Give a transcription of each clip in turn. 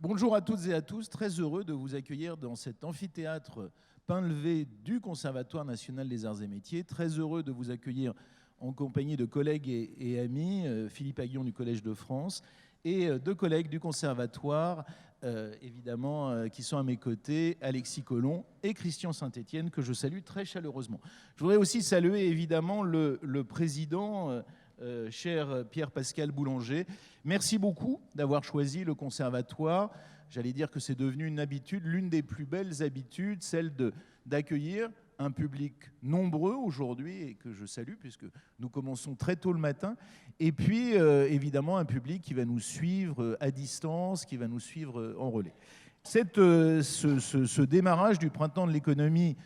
Bonjour à toutes et à tous, très heureux de vous accueillir dans cet amphithéâtre Painlevé du Conservatoire national des arts et métiers. Très heureux de vous accueillir en compagnie de collègues et amis, Philippe Aguillon du Collège de France et de collègues du Conservatoire, évidemment, qui sont à mes côtés, Alexis Collomb et Christian Saint-Étienne, que je salue très chaleureusement. Je voudrais aussi saluer évidemment le président, cher Pierre-Pascal Boulanger. Merci beaucoup d'avoir choisi le Conservatoire. J'allais dire que c'est devenu une habitude, l'une des plus belles habitudes, celle d'accueillir un public nombreux aujourd'hui et que je salue puisque nous commençons très tôt le matin. Et puis, évidemment, un public qui va nous suivre à distance, qui va nous suivre en relais. Ce démarrage du printemps de l'économie,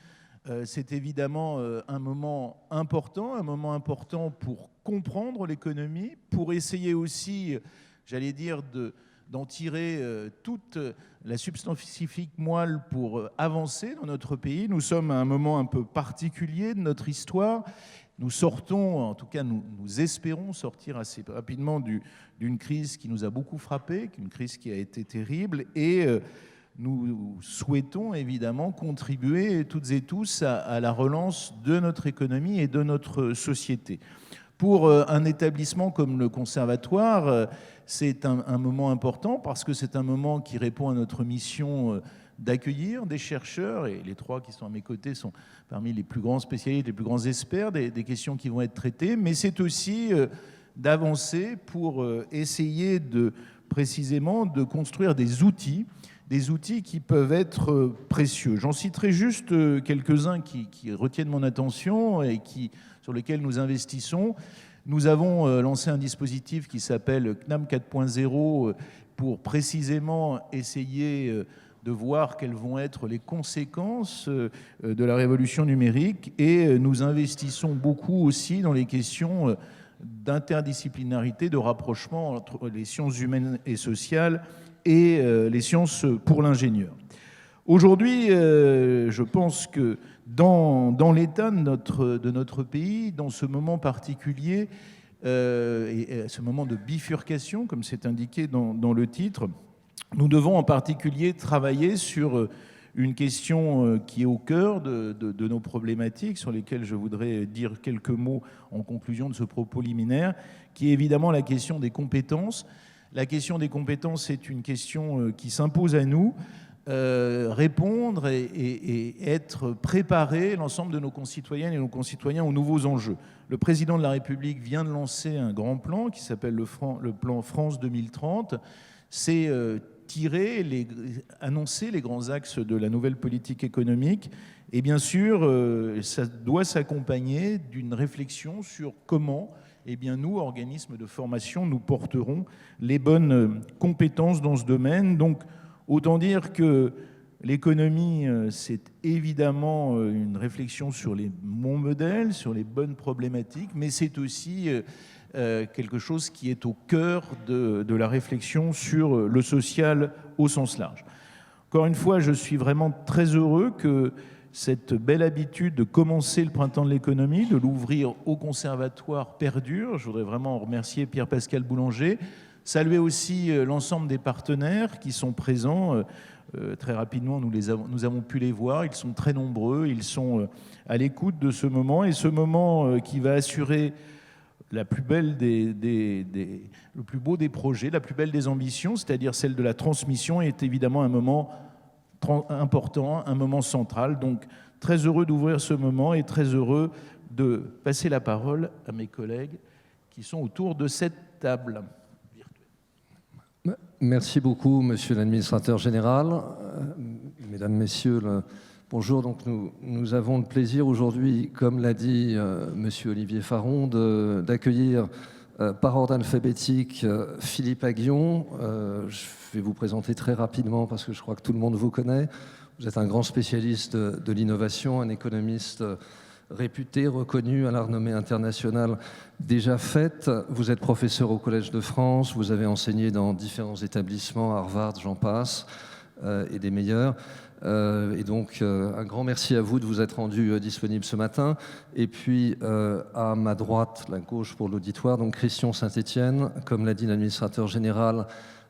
c'est évidemment un moment important pour comprendre l'économie, pour essayer aussi, j'allais dire, d'en tirer toute la substantifique moelle pour avancer dans notre pays. Nous sommes à un moment un peu particulier de notre histoire. Nous sortons, en tout cas nous espérons sortir assez rapidement d'une crise qui nous a beaucoup frappés, une crise qui a été terrible, et nous souhaitons évidemment contribuer toutes et tous à la relance de notre économie et de notre société. Pour un établissement comme le Conservatoire, c'est un moment important parce que c'est un moment qui répond à notre mission d'accueillir des chercheurs, et les trois qui sont à mes côtés sont parmi les plus grands spécialistes, les plus grands experts des questions qui vont être traitées, mais c'est aussi d'avancer pour essayer précisément de construire des outils qui peuvent être précieux. J'en citerai juste quelques-uns qui retiennent mon attention et sur lesquels nous investissons. Nous avons lancé un dispositif qui s'appelle CNAM 4.0 pour précisément essayer de voir quelles vont être les conséquences de la révolution numérique, et nous investissons beaucoup aussi dans les questions d'interdisciplinarité, de rapprochement entre les sciences humaines et sociales et les sciences pour l'ingénieur. Aujourd'hui, je pense que dans l'état de notre pays, dans ce moment particulier, et ce moment de bifurcation, comme c'est indiqué dans le titre, nous devons en particulier travailler sur une question qui est au cœur de nos problématiques, sur lesquelles je voudrais dire quelques mots en conclusion de ce propos liminaire, qui est évidemment la question des compétences. La question des compétences est une question qui s'impose à nous. Répondre et être préparé, l'ensemble de nos concitoyennes et nos concitoyens, aux nouveaux enjeux. Le président de la République vient de lancer un grand plan qui s'appelle le plan France 2030. C'est annoncer les grands axes de la nouvelle politique économique. Et bien sûr, ça doit s'accompagner d'une réflexion sur comment, nous, organismes de formation, nous porterons les bonnes compétences dans ce domaine. Donc, autant dire que l'économie, c'est évidemment une réflexion sur les bons modèles, sur les bonnes problématiques, mais c'est aussi quelque chose qui est au cœur de la réflexion sur le social au sens large. Encore une fois, je suis vraiment très heureux que cette belle habitude de commencer le printemps de l'économie, de l'ouvrir au Conservatoire perdure. Je voudrais vraiment remercier Pierre-Pascal Boulanger, saluer aussi l'ensemble des partenaires qui sont présents. Très rapidement, nous avons pu les voir. Ils sont très nombreux. Ils sont à l'écoute de ce moment. Et ce moment qui va assurer la plus belle le plus beau des projets, la plus belle des ambitions, c'est-à-dire celle de la transmission, est évidemment un moment important, un moment central. Donc, très heureux d'ouvrir ce moment et très heureux de passer la parole à mes collègues qui sont autour de cette table. Merci beaucoup, monsieur l'administrateur général. Mesdames, messieurs, bonjour. Donc nous avons le plaisir aujourd'hui, comme l'a dit monsieur Olivier Faron, d'accueillir par ordre alphabétique Philippe Aguillon. Je vais vous présenter très rapidement parce que je crois que tout le monde vous connaît. Vous êtes un grand spécialiste de l'innovation, un économiste réputé, reconnu à la renommée internationale déjà faite. Vous êtes professeur au Collège de France, vous avez enseigné dans différents établissements, Harvard, j'en passe, et des meilleurs. Et donc, un grand merci à vous de vous être rendu disponible ce matin. Et puis, à ma droite, la gauche pour l'auditoire, donc Christian Saint-Étienne, comme l'a dit l'administrateur général,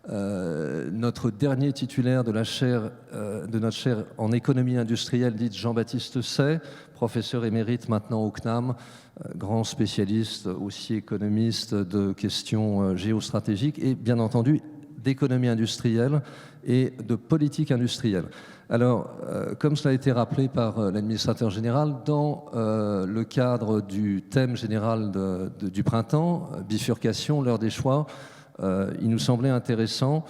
notre dernier titulaire de notre chaire en économie industrielle, dite Jean-Baptiste Say, professeur émérite maintenant au CNAM, grand spécialiste, aussi économiste de questions géostratégiques et bien entendu d'économie industrielle et de politique industrielle. Alors, comme cela a été rappelé par l'administrateur général, dans le cadre du thème général du printemps, bifurcation, l'heure des choix, il nous semblait intéressant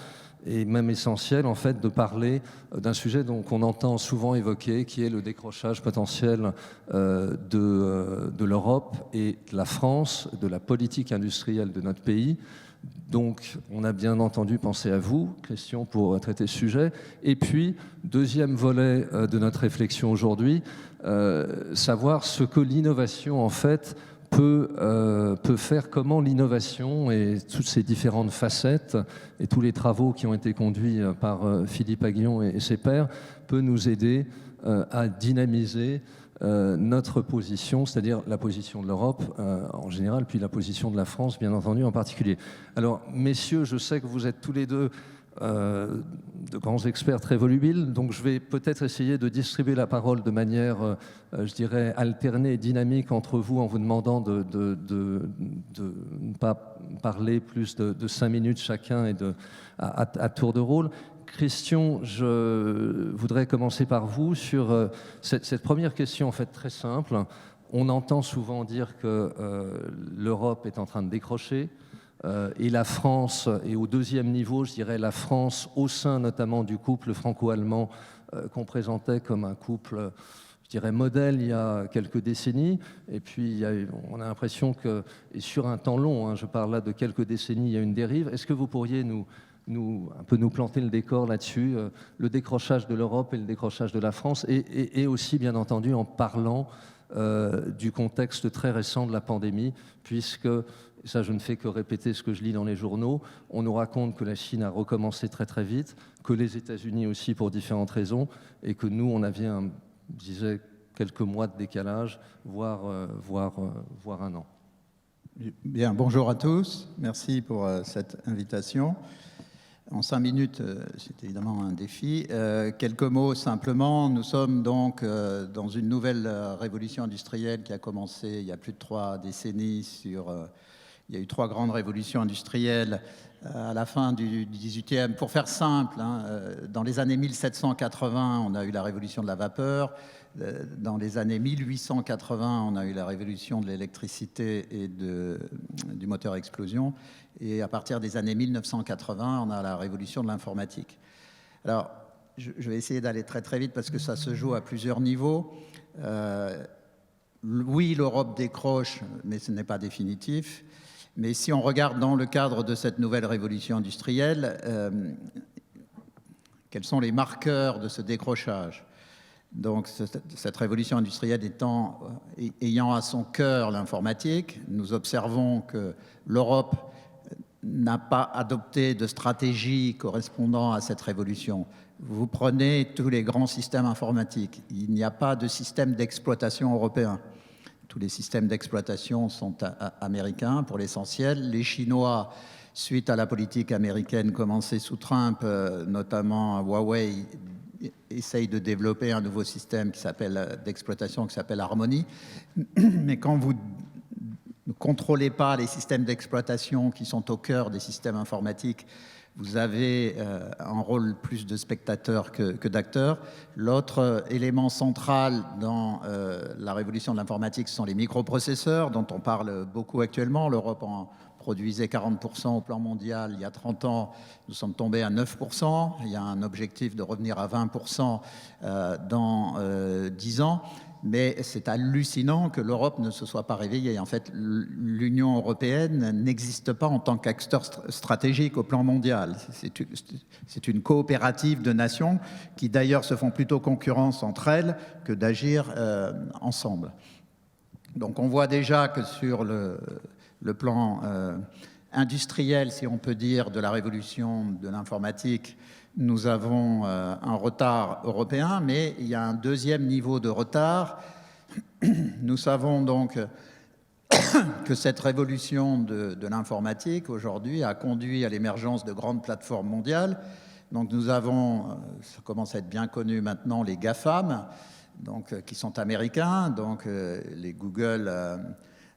et même essentiel en fait de parler d'un sujet qu'on entend souvent évoquer, qui est le décrochage potentiel de l'Europe et de la France, de la politique industrielle de notre pays. Donc, on a bien entendu pensé à vous, Christian, pour traiter ce sujet. Et puis, deuxième volet de notre réflexion aujourd'hui, savoir ce que l'innovation, en fait, peut faire, comment l'innovation et toutes ces différentes facettes et tous les travaux qui ont été conduits par Philippe Aghion et ses pairs peut nous aider à dynamiser notre position, c'est-à-dire la position de l'Europe en général, puis la position de la France, bien entendu, en particulier. Alors, messieurs, je sais que vous êtes tous les deux de grands experts très volubiles, donc je vais peut-être essayer de distribuer la parole de manière, je dirais, alternée et dynamique entre vous en vous demandant de ne pas parler plus de 5 minutes chacun et à tour de rôle. Christian, je voudrais commencer par vous sur cette première question en fait très simple. On entend souvent dire que l'Europe est en train de décrocher et la France est au deuxième niveau, je dirais la France au sein notamment du couple franco-allemand qu'on présentait comme un couple, je dirais modèle il y a quelques décennies. Et puis on a l'impression que, et sur un temps long, je parle là de quelques décennies, il y a une dérive. Est-ce que vous pourriez un peu nous planter le décor là-dessus, le décrochage de l'Europe et le décrochage de la France, et aussi, bien entendu, en parlant du contexte très récent de la pandémie, puisque, ça je ne fais que répéter ce que je lis dans les journaux, on nous raconte que la Chine a recommencé très très vite, que les États-Unis aussi pour différentes raisons, et que nous, on avait, je disais, quelques mois de décalage, voire un an. Bien, bonjour à tous, merci pour cette invitation. En 5 minutes, c'est évidemment un défi. Quelques mots simplement. Nous sommes donc dans une nouvelle révolution industrielle qui a commencé il y a plus de 3 décennies. Il y a eu 3 grandes révolutions industrielles à la fin du 18e. Pour faire simple, dans les années 1780, on a eu la révolution de la vapeur. Dans les années 1880, on a eu la révolution de l'électricité et du moteur à explosion. Et à partir des années 1980, on a la révolution de l'informatique. Alors, je vais essayer d'aller très très vite parce que ça se joue à plusieurs niveaux. Oui, l'Europe décroche, mais ce n'est pas définitif. Mais si on regarde dans le cadre de cette nouvelle révolution industrielle, quels sont les marqueurs de ce décrochage ? Donc, cette révolution industrielle ayant à son cœur l'informatique, nous observons que l'Europe n'a pas adopté de stratégie correspondant à cette révolution. Vous prenez tous les grands systèmes informatiques, il n'y a pas de système d'exploitation européen. Tous les systèmes d'exploitation sont américains pour l'essentiel. Les Chinois, suite à la politique américaine commencée sous Trump, notamment Huawei, essaye de développer un nouveau système d'exploitation qui s'appelle Harmony. Mais quand vous ne contrôlez pas les systèmes d'exploitation qui sont au cœur des systèmes informatiques, vous avez un rôle plus de spectateur que d'acteur. L'autre élément central dans la révolution de l'informatique, ce sont les microprocesseurs, dont on parle beaucoup actuellement. L'Europe en produisait 40% au plan mondial. Il y a 30 ans, nous sommes tombés à 9%. Il y a un objectif de revenir à 20% dans 10 ans. Mais c'est hallucinant que l'Europe ne se soit pas réveillée. En fait, l'Union européenne n'existe pas en tant qu'acteur stratégique au plan mondial. C'est une coopérative de nations qui d'ailleurs se font plutôt concurrence entre elles que d'agir ensemble. Donc on voit déjà que sur le plan industriel, si on peut dire, de la révolution de l'informatique, nous avons un retard européen, mais il y a un deuxième niveau de retard. Nous savons donc que cette révolution de l'informatique aujourd'hui a conduit à l'émergence de grandes plateformes mondiales. Donc nous avons, ça commence à être bien connu maintenant, les GAFAM, donc, qui sont américains, donc les Google,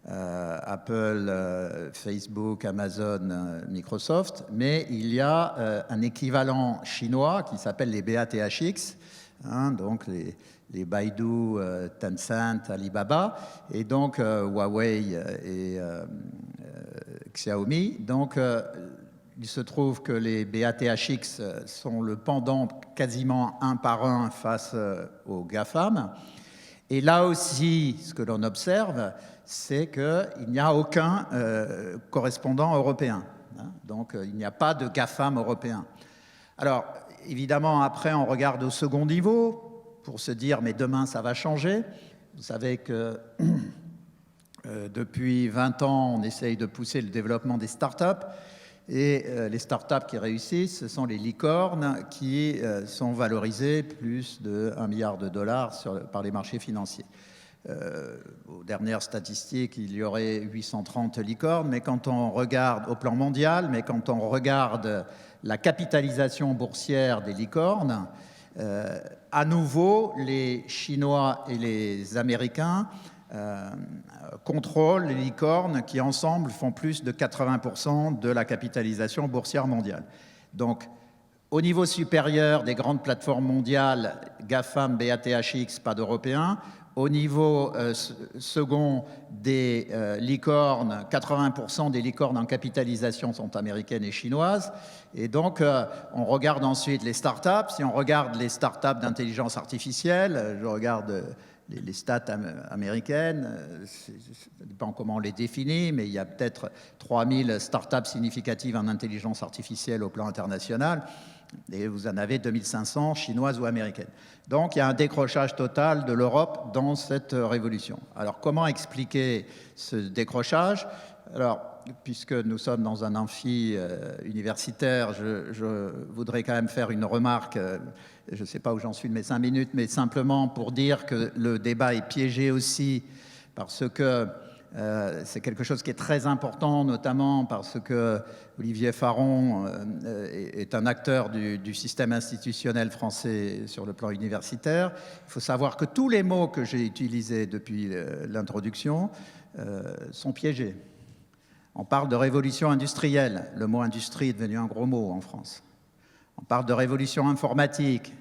Apple, Facebook, Amazon, Microsoft, mais il y a un équivalent chinois qui s'appelle les BATHX, hein, donc les Baidu, Tencent, Alibaba, et donc Huawei et Xiaomi. Donc il se trouve que les BATHX sont le pendant quasiment un par un face aux GAFAM. Et là aussi, ce que l'on observe, c'est qu'il n'y a aucun correspondant européen. Hein. Donc il n'y a pas de GAFAM européen. Alors évidemment, après, on regarde au second niveau pour se dire, mais demain, ça va changer. Vous savez que depuis 20 ans, on essaye de pousser le développement des startups. Et les startups qui réussissent, ce sont les licornes qui sont valorisées plus de $1 milliard par les marchés financiers. Aux dernières statistiques, il y aurait 830 licornes, mais quand on regarde au plan mondial, mais quand on regarde la capitalisation boursière des licornes, à nouveau, les Chinois et les Américains contrôlent les licornes qui, ensemble, font plus de 80% de la capitalisation boursière mondiale. Donc, au niveau supérieur des grandes plateformes mondiales, GAFAM, BATHX, pas d'Européens. Au niveau second des licornes, 80% des licornes en capitalisation sont américaines et chinoises. Et donc, on regarde ensuite les startups. Si on regarde les startups d'intelligence artificielle, je regarde les stats américaines, ça dépend comment on les définit, mais il y a peut-être 3000 startups significatives en intelligence artificielle au plan international, et vous en avez 2500 chinoises ou américaines. Donc il y a un décrochage total de l'Europe dans cette révolution. Alors comment expliquer ce décrochage? Alors, puisque nous sommes dans un amphi universitaire, je voudrais quand même faire une remarque. Je ne sais pas où j'en suis de mes 5 minutes, mais simplement pour dire que le débat est piégé aussi parce que c'est quelque chose qui est très important, notamment parce que Olivier Faron est un acteur du système institutionnel français sur le plan universitaire. Il faut savoir que tous les mots que j'ai utilisés depuis l'introduction sont piégés. On parle de révolution industrielle. Le mot industrie est devenu un gros mot en France. On parle de révolution informatique.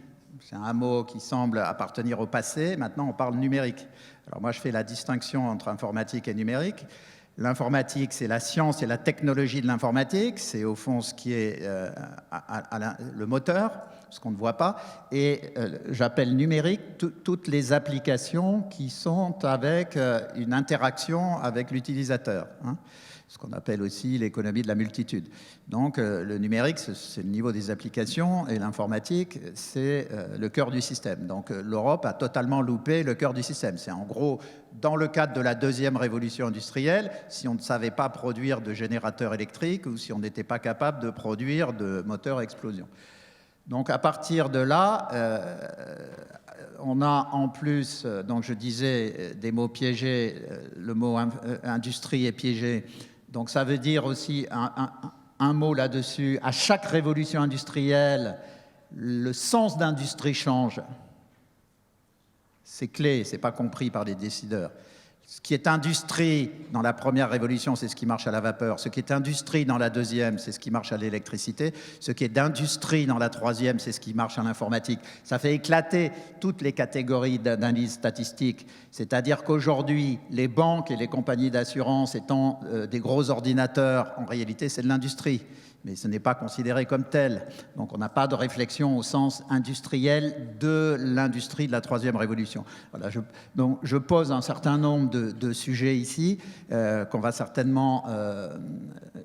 C'est un mot qui semble appartenir au passé. Maintenant, on parle numérique. Alors moi, je fais la distinction entre informatique et numérique. L'informatique, c'est la science et la technologie de l'informatique. C'est au fond ce qui est le moteur, ce qu'on ne voit pas. Et j'appelle numérique toutes les applications qui sont avec une interaction avec l'utilisateur, hein. Ce qu'on appelle aussi l'économie de la multitude. Donc le numérique, c'est le niveau des applications, et l'informatique, c'est le cœur du système. Donc l'Europe a totalement loupé le cœur du système. C'est en gros, dans le cadre de la deuxième révolution industrielle, si on ne savait pas produire de générateurs électriques ou si on n'était pas capable de produire de moteurs à explosion. Donc à partir de là, on a en plus, donc je disais, des mots piégés, le mot industrie est piégé. Donc ça veut dire aussi un mot là-dessus. À chaque révolution industrielle, le sens d'industrie change. C'est clé, c'est pas compris par les décideurs. Ce qui est industrie dans la première révolution, c'est ce qui marche à la vapeur. Ce qui est industrie dans la deuxième, c'est ce qui marche à l'électricité. Ce qui est d'industrie dans la troisième, c'est ce qui marche à l'informatique. Ça fait éclater toutes les catégories d'analyse statistique. C'est-à-dire qu'aujourd'hui, les banques et les compagnies d'assurance étant des gros ordinateurs, en réalité, c'est de l'industrie. Mais ce n'est pas considéré comme tel. Donc on n'a pas de réflexion au sens industriel de l'industrie de la troisième révolution. Voilà, donc je pose un certain nombre de sujets ici qu'on va certainement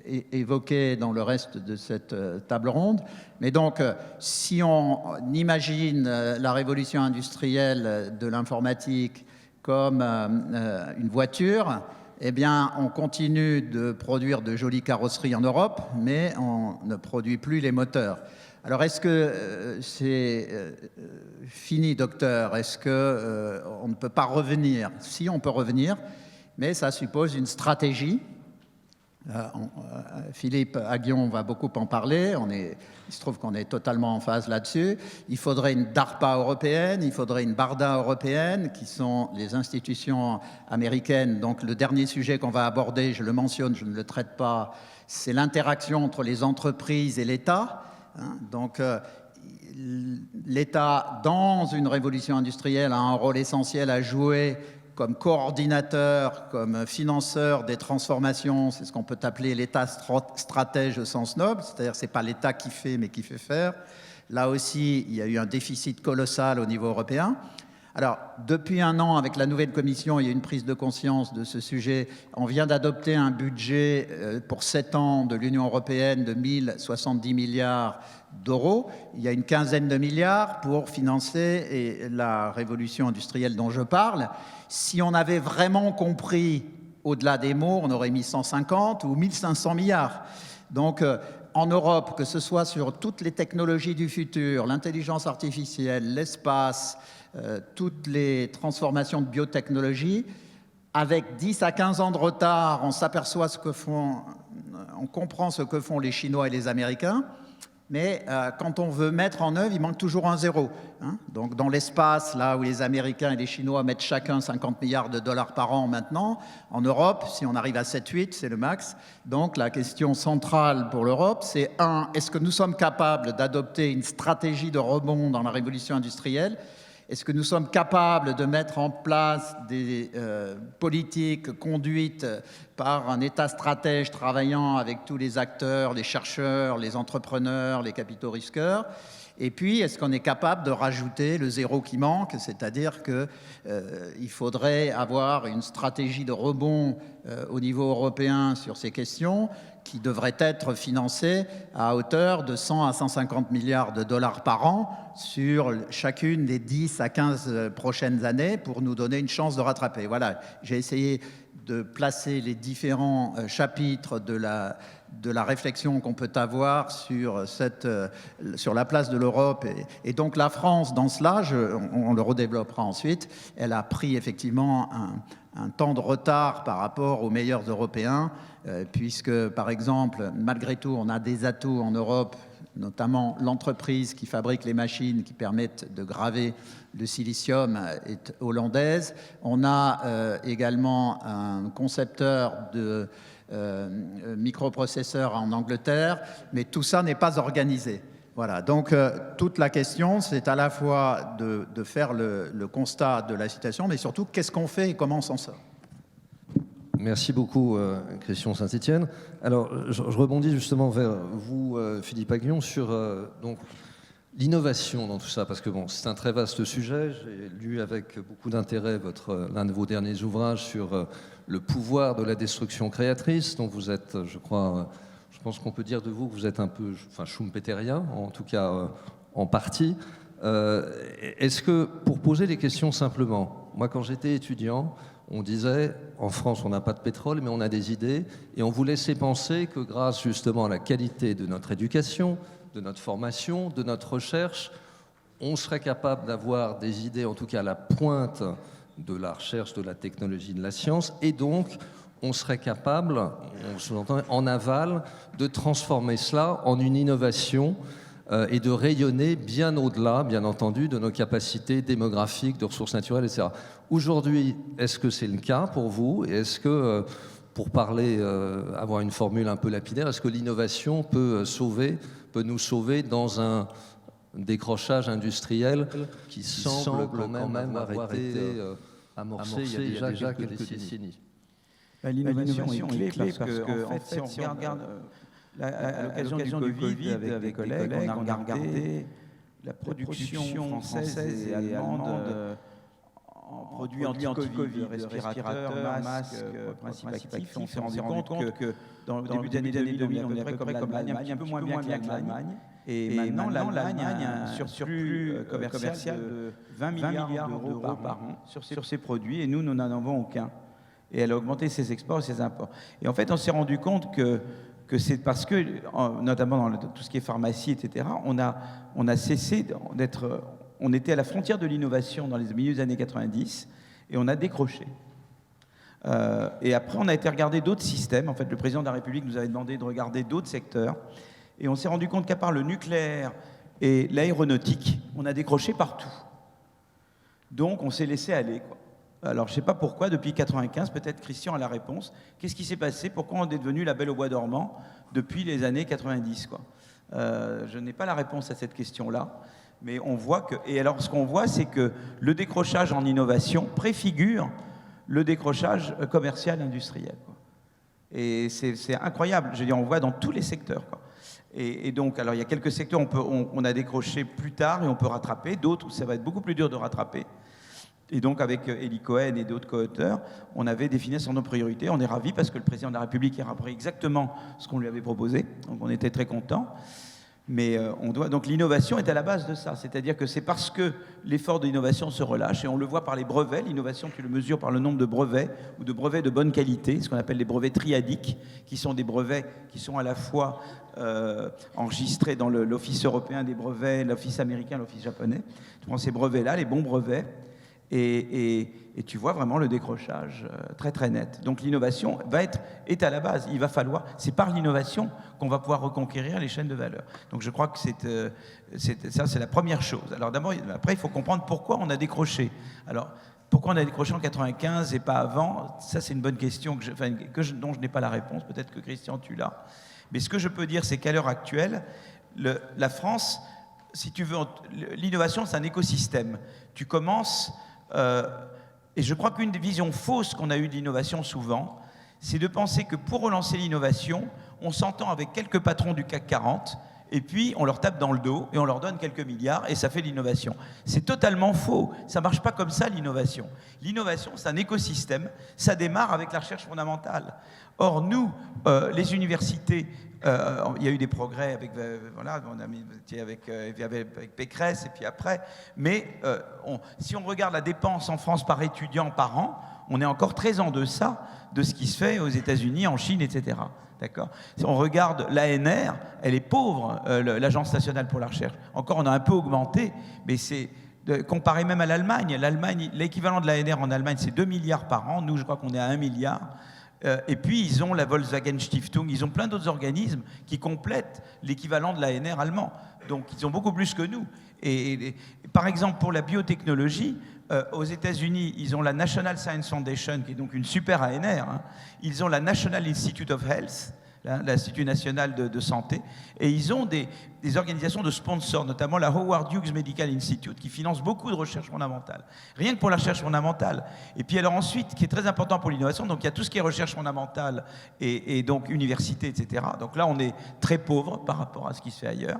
évoquer dans le reste de cette table ronde. Mais donc si on imagine la révolution industrielle de l'informatique comme une voiture, eh bien, on continue de produire de jolies carrosseries en Europe, mais on ne produit plus les moteurs. Alors, est-ce que c'est fini, docteur? Est-ce qu'on ne peut pas revenir? Si, on peut revenir. mais ça suppose une stratégie. Philippe Aghion va beaucoup en parler, il se trouve qu'on est totalement en phase là-dessus. Il faudrait une DARPA européenne, il faudrait une BARDA européenne, qui sont les institutions américaines. Donc le dernier sujet qu'on va aborder, je le mentionne, je ne le traite pas, c'est l'interaction entre les entreprises et l'État. Donc l'État, dans une révolution industrielle, a un rôle essentiel à jouer comme coordinateur, comme financeur des transformations. C'est ce qu'on peut appeler l'État stratège au sens noble, c'est-à-dire que ce n'est pas l'État qui fait, mais qui fait faire. Là aussi, il y a eu un déficit colossal au niveau européen. Alors, depuis un an, avec la nouvelle commission, il y a une prise de conscience de ce sujet. On vient d'adopter un budget pour 7 ans de l'Union européenne de 1070 milliards d'euros. Il y a une quinzaine de milliards pour financer la révolution industrielle dont je parle. Si on avait vraiment compris, au-delà des mots, on aurait mis 150 ou 1500 milliards. Donc, en Europe, que ce soit sur toutes les technologies du futur, l'intelligence artificielle, l'espace, toutes les transformations de biotechnologie, avec 10 à 15 ans de retard, on s'aperçoit on comprend ce que font les Chinois et les Américains, mais quand on veut mettre en œuvre, il manque toujours un zéro. Donc dans l'espace, là où les Américains et les Chinois mettent chacun 50 milliards de dollars par an maintenant, en Europe, si on arrive à 7-8, c'est le max. Donc la question centrale pour l'Europe, c'est est-ce que nous sommes capables d'adopter une stratégie de rebond dans la révolution industrielle ? Est-ce que nous sommes capables de mettre en place des politiques conduites par un État stratège travaillant avec tous les acteurs, les chercheurs, les entrepreneurs, les capitaux risqueurs ? Et puis, est-ce qu'on est capable de rajouter le zéro qui manque, c'est-à-dire qu'il faudrait avoir une stratégie de rebond au niveau européen sur ces questions qui devrait être financée à hauteur de 100 à 150 milliards de dollars par an sur chacune des 10 à 15 prochaines années pour nous donner une chance de rattraper. Voilà, j'ai essayé de placer les différents chapitres de la réflexion qu'on peut avoir sur la place de l'Europe. Et donc la France, dans cela, on le redéveloppera ensuite, elle a pris effectivement un temps de retard par rapport aux meilleurs Européens, puisque, par exemple, malgré tout, on a des atouts en Europe, notamment l'entreprise qui fabrique les machines qui permettent de graver le silicium est hollandaise. On a également un concepteur de microprocesseurs en Angleterre, mais tout ça n'est pas organisé. Voilà, donc toute la question, c'est à la fois de faire le constat de la situation, mais surtout qu'est-ce qu'on fait et comment on s'en sort. Merci beaucoup, Christian Saint-Etienne. Alors, je rebondis justement vers vous, Philippe Aghion, sur donc, l'innovation dans tout ça, parce que bon, c'est un très vaste sujet. J'ai lu avec beaucoup d'intérêt l'un de vos derniers ouvrages sur le pouvoir de la destruction créatrice, dont vous êtes, je crois, je pense qu'on peut dire de vous que vous êtes un peu schumpeterien, en tout cas en partie. Est-ce que, pour poser les questions simplement, moi quand j'étais étudiant, on disait, en France, on n'a pas de pétrole, mais on a des idées, et on vous laissait penser que grâce justement à la qualité de notre éducation, de notre formation, de notre recherche, on serait capable d'avoir des idées, en tout cas à la pointe de la recherche, de la technologie, de la science, et donc on serait capable, on sous-entend, en aval, de transformer cela en une innovation et de rayonner bien au-delà, bien entendu, de nos capacités démographiques, de ressources naturelles, etc. Aujourd'hui, est-ce que c'est le cas pour vous? Et est-ce que, pour parler, avoir une formule un peu lapidaire, est-ce que l'innovation peut nous sauver dans un décrochage industriel qui semble quand même avoir été amorcé il y a déjà quelques décennies? L'innovation est clé parce que, en fait, si on regarde à l'occasion du Covid avec des collègues, on a regardé la production française et allemande en produits anti-Covid, respirateurs, masques, principes actifs. On s'est rendu compte que dans le début d'année 2000, on est à peu près comme l'Allemagne, un peu moins bien que l'Allemagne. Et maintenant, l'Allemagne a un surplus commercial de 20 milliards d'euros par an sur ses produits, et nous n'en avons aucun. Et elle a augmenté ses exports et ses imports. Et en fait, on s'est rendu compte que c'est parce que, notamment dans tout ce qui est pharmacie, etc., on a cessé d'être... On était à la frontière de l'innovation dans les milieux des années 90 et on a décroché. Et après, on a été regarder d'autres systèmes. En fait, le président de la République nous avait demandé de regarder d'autres secteurs. Et on s'est rendu compte qu'à part le nucléaire et l'aéronautique, on a décroché partout. Donc, on s'est laissé aller, quoi. Alors, je ne sais pas pourquoi, depuis 1995, peut-être Christian a la réponse. Qu'est-ce qui s'est passé? Pourquoi on est devenu la Belle au bois dormant depuis les années 90, quoi? Je n'ai pas la réponse à cette question-là. Mais on voit que... Et alors, ce qu'on voit, c'est que le décrochage en innovation préfigure le décrochage commercial industriel, quoi. Et c'est incroyable. Je veux dire, on voit dans tous les secteurs, quoi. Et donc, alors, il y a quelques secteurs où on a décroché plus tard et on peut rattraper. D'autres où ça va être beaucoup plus dur de rattraper. Et donc, avec Eli Cohen et d'autres co-auteurs, on avait défini sur nos priorités. On est ravis parce que le président de la République a repris exactement ce qu'on lui avait proposé. Donc, on était très contents. Mais donc l'innovation est à la base de ça. C'est-à-dire que c'est parce que l'effort d'innovation se relâche, et on le voit par les brevets. L'innovation, tu le mesures par le nombre de brevets, ou de brevets de bonne qualité, ce qu'on appelle les brevets triadiques, qui sont des brevets qui sont à la fois enregistrés dans l'Office européen des brevets, l'Office américain, l'Office japonais. Tu prends ces brevets-là, les bons brevets, et tu vois vraiment le décrochage très très net. Donc l'innovation est à la base. Il va falloir, c'est par l'innovation qu'on va pouvoir reconquérir les chaînes de valeur. Donc je crois que ça c'est la première chose. Alors d'abord, après il faut comprendre pourquoi on a décroché. Alors pourquoi on a décroché en 95 et pas avant? Ça c'est une bonne question dont je n'ai pas la réponse. Peut-être que Christian tu l'as. Mais ce que je peux dire, c'est qu'à l'heure actuelle, la France, si tu veux, l'innovation c'est un écosystème. Tu commences et je crois qu'une des visions fausses qu'on a eues de l'innovation souvent, c'est de penser que pour relancer l'innovation, on s'entend avec quelques patrons du CAC 40, et puis on leur tape dans le dos, et on leur donne quelques milliards, et ça fait l'innovation. C'est totalement faux. Ça ne marche pas comme ça, l'innovation. L'innovation, c'est un écosystème. Ça démarre avec la recherche fondamentale. Or, nous, les universités, il y a eu des progrès avec, voilà, on a mis avec Pécresse et puis après, mais si on regarde la dépense en France par étudiant par an, on est encore très en deçà de ce qui se fait aux États-Unis, en Chine, etc. D'accord ? Si on regarde l'ANR, elle est pauvre, l'Agence nationale pour la recherche. Encore, on a un peu augmenté, mais c'est comparé même à l'Allemagne. L'Allemagne, l'équivalent de l'ANR en Allemagne, c'est 2 milliards par an. Nous, je crois qu'on est à 1 milliard. Et puis, ils ont la Volkswagen Stiftung, ils ont plein d'autres organismes qui complètent l'équivalent de l'ANR allemand. Donc, ils ont beaucoup plus que nous. Et par exemple, pour la biotechnologie, aux États-Unis, ils ont la National Science Foundation, qui est donc une super ANR. Hein. Ils ont la National Institute of Health, l'Institut national de santé, et ils ont des organisations de sponsors, notamment la Howard Hughes Medical Institute, qui finance beaucoup de recherche fondamentale. Rien que pour la recherche fondamentale. Et puis alors ensuite, qui est très important pour l'innovation, donc il y a tout ce qui est recherche fondamentale et donc université, etc. Donc là, on est très pauvre par rapport à ce qui se fait ailleurs.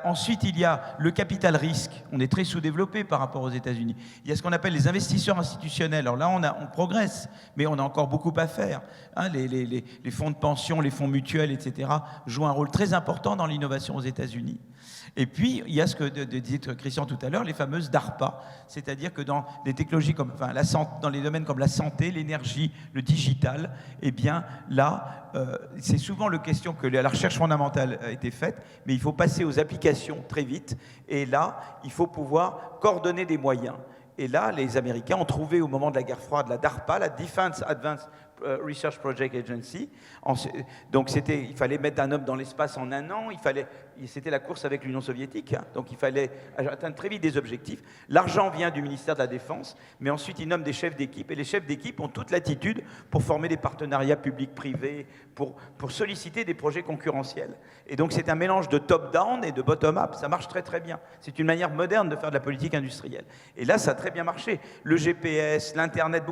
Ensuite, il y a le capital risque. On est très sous-développé par rapport aux États-Unis. Il y a ce qu'on appelle les investisseurs institutionnels. Alors là, on progresse, mais on a encore beaucoup à faire. Hein, les fonds de pension, les fonds mutuels, etc., jouent un rôle très important dans l'innovation aux États-Unis. Et puis, il y a ce que disait Christian tout à l'heure, les fameuses DARPA, c'est-à-dire que dans des technologies comme, dans les domaines comme la santé, l'énergie, le digital, eh bien là, c'est souvent la question que la recherche fondamentale a été faite, mais il faut passer aux applications très vite, et là, il faut pouvoir coordonner des moyens. Et là, les Américains ont trouvé au moment de la guerre froide la DARPA, la Defense Advanced Research Project Agency. Donc il fallait mettre un homme dans l'espace en 1 an, c'était la course avec l'Union soviétique, hein, donc il fallait atteindre très vite des objectifs. L'argent vient du ministère de la Défense, mais ensuite ils nomment des chefs d'équipe, et les chefs d'équipe ont toute l'attitude pour former des partenariats publics-privés, pour solliciter des projets concurrentiels. Et donc c'est un mélange de top-down et de bottom-up, ça marche très très bien. C'est une manière moderne de faire de la politique industrielle. Et là, ça a très bien marché. Le GPS, l'Internet,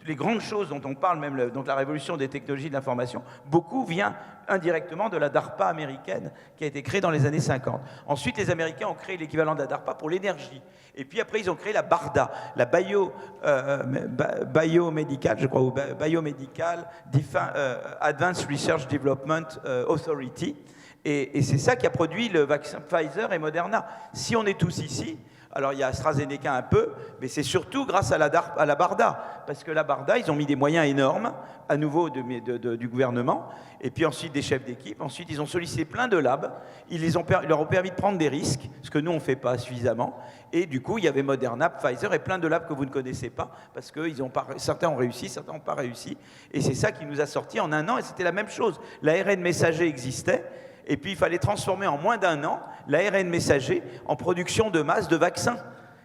les grandes choses dont on parle, même donc la révolution des technologies de l'information, beaucoup vient indirectement de la DARPA américaine qui a été créée dans les années 50. Ensuite, les Américains ont créé l'équivalent de la DARPA pour l'énergie. Et puis après, ils ont créé la BARDA, la Biomedical, je crois, ou Biomedical Advanced Research Development Authority. Et c'est ça qui a produit le vaccin Pfizer et Moderna. Si on est tous ici, Alors il y a AstraZeneca un peu, mais c'est surtout grâce à la BARDA, parce que la BARDA, ils ont mis des moyens énormes, à nouveau du gouvernement, et puis ensuite des chefs d'équipe. Ensuite, ils ont sollicité plein de labs, ils leur ont permis de prendre des risques, ce que nous, on ne fait pas suffisamment. Et du coup, il y avait Moderna, Pfizer et plein de labs que vous ne connaissez pas, parce que certains ont réussi, certains n'ont pas réussi. Et c'est ça qui nous a sortis en 1 an, et c'était la même chose. L'ARN messager existait, et puis il fallait transformer en moins d'1 an l'ARN messager en production de masse de vaccins.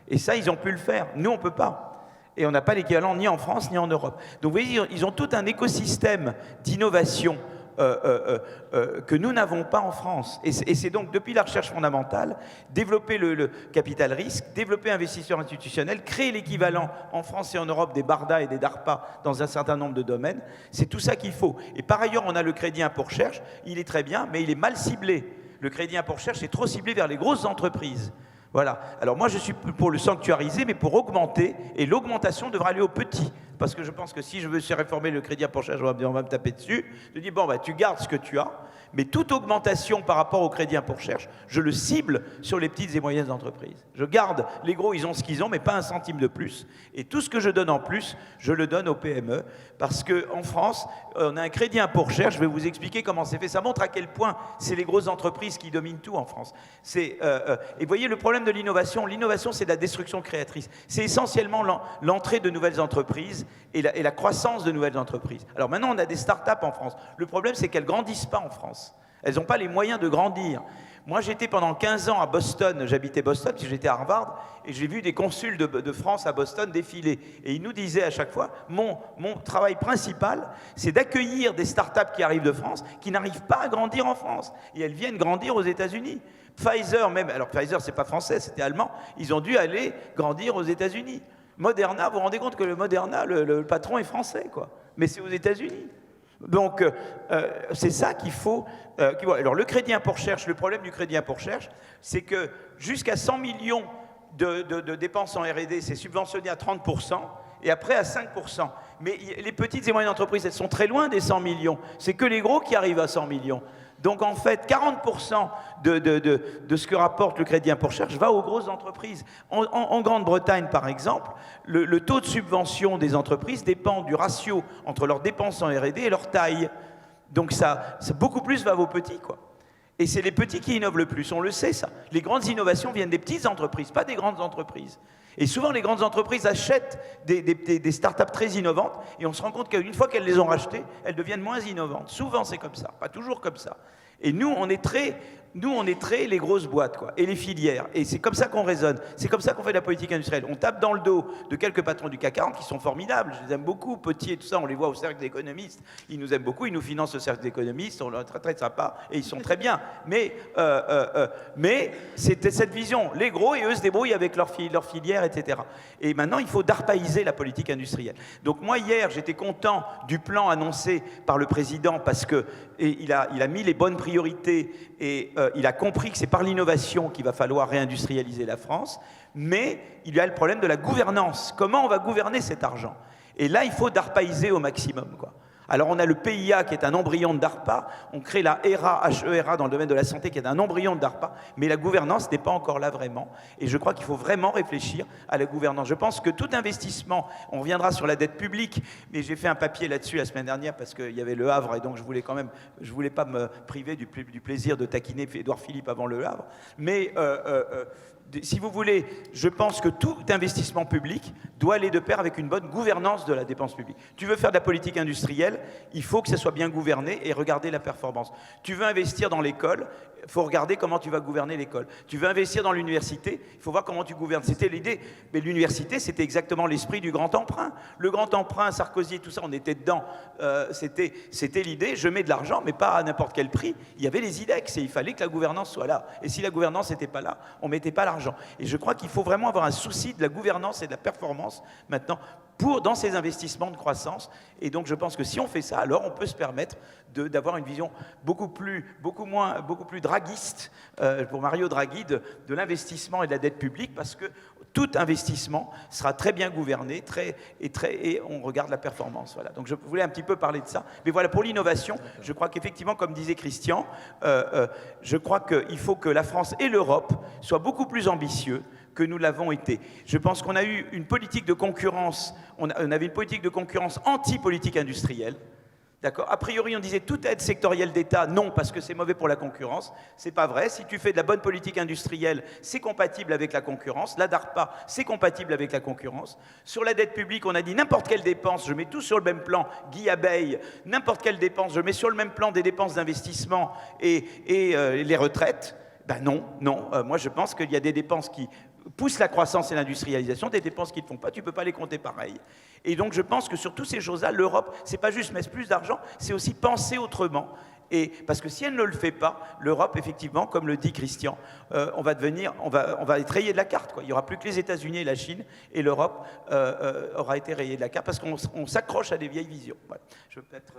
Et ça, ils ont pu le faire. Nous, on ne peut pas. Et on n'a pas l'équivalent ni en France ni en Europe. Donc vous voyez, ils ont tout un écosystème d'innovation que nous n'avons pas en France. Et c'est donc, depuis la recherche fondamentale, développer le capital risque, développer investisseurs institutionnels, créer l'équivalent en France et en Europe des BARDA et des DARPA dans un certain nombre de domaines. C'est tout ça qu'il faut. Et par ailleurs, on a le crédit impôt recherche. Il est très bien, mais il est mal ciblé. Le crédit impôt recherche est trop ciblé vers les grosses entreprises. Voilà. Alors moi, je suis pour le sanctuariser, mais pour augmenter, et l'augmentation devra aller aux petits. Parce que je pense que si je veux réformer le crédit impôt recherche, on va me taper dessus. Je dis, bon, bah, tu gardes ce que tu as, mais toute augmentation par rapport au crédit impôt recherche, je le cible sur les petites et moyennes entreprises. Je garde, les gros, ils ont ce qu'ils ont, mais pas 1 centime de plus. Et tout ce que je donne en plus, je le donne aux PME. Parce qu'en France, on a un crédit impôt recherche, je vais vous expliquer comment c'est fait. Ça montre à quel point c'est les grosses entreprises qui dominent tout en France. Et vous voyez, le problème de l'innovation, c'est de la destruction créatrice. C'est essentiellement l'entrée de nouvelles entreprises et la croissance de nouvelles entreprises. Alors maintenant, on a des start-up en France. Le problème, c'est qu'elles ne grandissent pas en France. Elles n'ont pas les moyens de grandir. Moi, j'étais pendant 15 ans à Boston, j'habitais Boston, puis j'étais à Harvard, et j'ai vu des consuls de France à Boston défiler. Et ils nous disaient à chaque fois, mon travail principal, c'est d'accueillir des start-up qui arrivent de France, qui n'arrivent pas à grandir en France. Et elles viennent grandir aux États-Unis. Pfizer même, alors Pfizer, c'est pas français, c'était allemand, ils ont dû aller grandir aux États-Unis. Moderna, vous vous rendez compte que le Moderna, le patron est français, quoi. Mais c'est aux États-Unis. Donc, c'est ça qu'il faut. Alors, le crédit impôt recherche, le problème du crédit impôt recherche, c'est que jusqu'à 100 millions de dépenses en R&D, c'est subventionné à 30%, et après à 5%. Mais les petites et moyennes entreprises, elles sont très loin des 100 millions. C'est que les gros qui arrivent à 100 millions. Donc, en fait, 40% de ce que rapporte le crédit impôt recherche va aux grosses entreprises. En Grande-Bretagne, par exemple, le taux de subvention des entreprises dépend du ratio entre leurs dépenses en R&D et leur taille. Donc, ça beaucoup plus va aux petits, quoi. Et c'est les petits qui innovent le plus, on le sait, ça. Les grandes innovations viennent des petites entreprises, pas des grandes entreprises. Et souvent, les grandes entreprises achètent des startups très innovantes, et on se rend compte qu'une fois qu'elles les ont rachetées, elles deviennent moins innovantes. Souvent, c'est comme ça, pas toujours comme ça. Et nous, on est très les grosses boîtes, quoi, et les filières. Et c'est comme ça qu'on raisonne. C'est comme ça qu'on fait de la politique industrielle. On tape dans le dos de quelques patrons du CAC 40 qui sont formidables. Je les aime beaucoup, Potier et tout ça. On les voit au cercle d'économistes. Ils nous aiment beaucoup. Ils nous financent au cercle d'économistes. On leur est très, très sympas. Et ils sont très bien. Mais c'était cette vision. Les gros, et eux se débrouillent avec leurs filières, etc. Et maintenant, il faut darpaïser la politique industrielle. Donc moi, hier, j'étais content du plan annoncé par le président parce qu'il a mis les bonnes priorités et il a compris que c'est par l'innovation qu'il va falloir réindustrialiser la France, mais il y a le problème de la gouvernance. Comment on va gouverner cet argent? Et là, il faut darpaïser au maximum, quoi. Alors, on a le PIA qui est un embryon de DARPA, on crée la HERA dans le domaine de la santé qui est un embryon de DARPA, mais la gouvernance n'est pas encore là vraiment. Et je crois qu'il faut vraiment réfléchir à la gouvernance. Je pense que tout investissement, on reviendra sur la dette publique, mais j'ai fait un papier là-dessus la semaine dernière parce qu'il y avait Le Havre et donc je voulais pas me priver du plaisir de taquiner Édouard Philippe avant Le Havre. Mais si vous voulez, je pense que tout investissement public doit aller de pair avec une bonne gouvernance de la dépense publique. Tu veux faire de la politique industrielle, il faut que ça soit bien gouverné et regarder la performance. Tu veux investir dans l'école, il faut regarder comment tu vas gouverner l'école. Tu veux investir dans l'université, il faut voir comment tu gouvernes. C'était l'idée. Mais l'université, c'était exactement l'esprit du grand emprunt. Le grand emprunt, Sarkozy et tout ça, on était dedans. C'était l'idée, je mets de l'argent, mais pas à n'importe quel prix. Il y avait les IDEX et il fallait que la gouvernance soit là. Et si la gouvernance n'était pas là, on ne mettait pas l'argent. Et je crois qu'il faut vraiment avoir un souci de la gouvernance et de la performance maintenant dans ces investissements de croissance. Et donc je pense que si on fait ça, alors on peut se permettre d'avoir une vision beaucoup plus draguiste, pour Mario Draghi, de l'investissement et de la dette publique, parce que tout investissement sera très bien gouverné et on regarde la performance. Voilà. Donc je voulais un petit peu parler de ça. Mais voilà, pour l'innovation, je crois qu'effectivement, comme disait Christian, je crois qu'il faut que la France et l'Europe soient beaucoup plus ambitieux que nous l'avons été. Je pense qu'on a eu une politique de concurrence, on avait une politique de concurrence anti-politique industrielle. D'accord. A priori, on disait toute aide sectorielle d'État, non, parce que c'est mauvais pour la concurrence. C'est pas vrai. Si tu fais de la bonne politique industrielle, c'est compatible avec la concurrence. La DARPA, c'est compatible avec la concurrence. Sur la dette publique, on a dit n'importe quelle dépense, je mets tout sur le même plan. Guy Abeille, n'importe quelle dépense, je mets sur le même plan des dépenses d'investissement et les retraites. Ben non. Moi, je pense qu'il y a des dépenses qui poussent la croissance et l'industrialisation, des dépenses qui ne font pas, tu ne peux pas les compter pareil. Et donc je pense que sur toutes ces choses-là, l'Europe, c'est pas juste mettre plus d'argent, c'est aussi penser autrement. Et parce que si elle ne le fait pas, l'Europe, effectivement, comme le dit Christian, on va être rayé de la carte, quoi. Il n'y aura plus que les États-Unis et la Chine, et l'Europe aura été rayée de la carte parce qu'on s'accroche à des vieilles visions. Ouais. Je veux peut-être.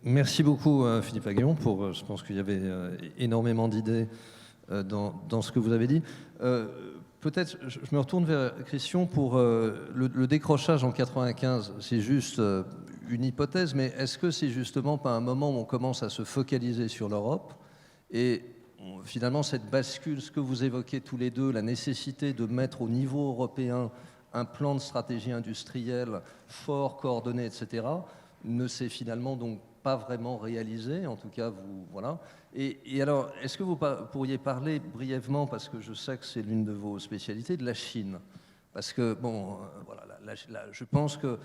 Merci beaucoup, Philippe Aghion. Je pense qu'il y avait énormément d'idées dans ce que vous avez dit. Peut-être, je me retourne vers Christian pour le décrochage en 95. C'est juste une hypothèse, mais est-ce que c'est justement pas un moment où on commence à se focaliser sur l'Europe et finalement cette bascule, ce que vous évoquez tous les deux, la nécessité de mettre au niveau européen un plan de stratégie industrielle fort, coordonné, etc., ne s'est finalement donc pas vraiment réalisé, en tout cas, vous, voilà. Et alors, est-ce que vous pourriez parler brièvement, parce que je sais que c'est l'une de vos spécialités, de la Chine? Parce que, bon, voilà, je pense que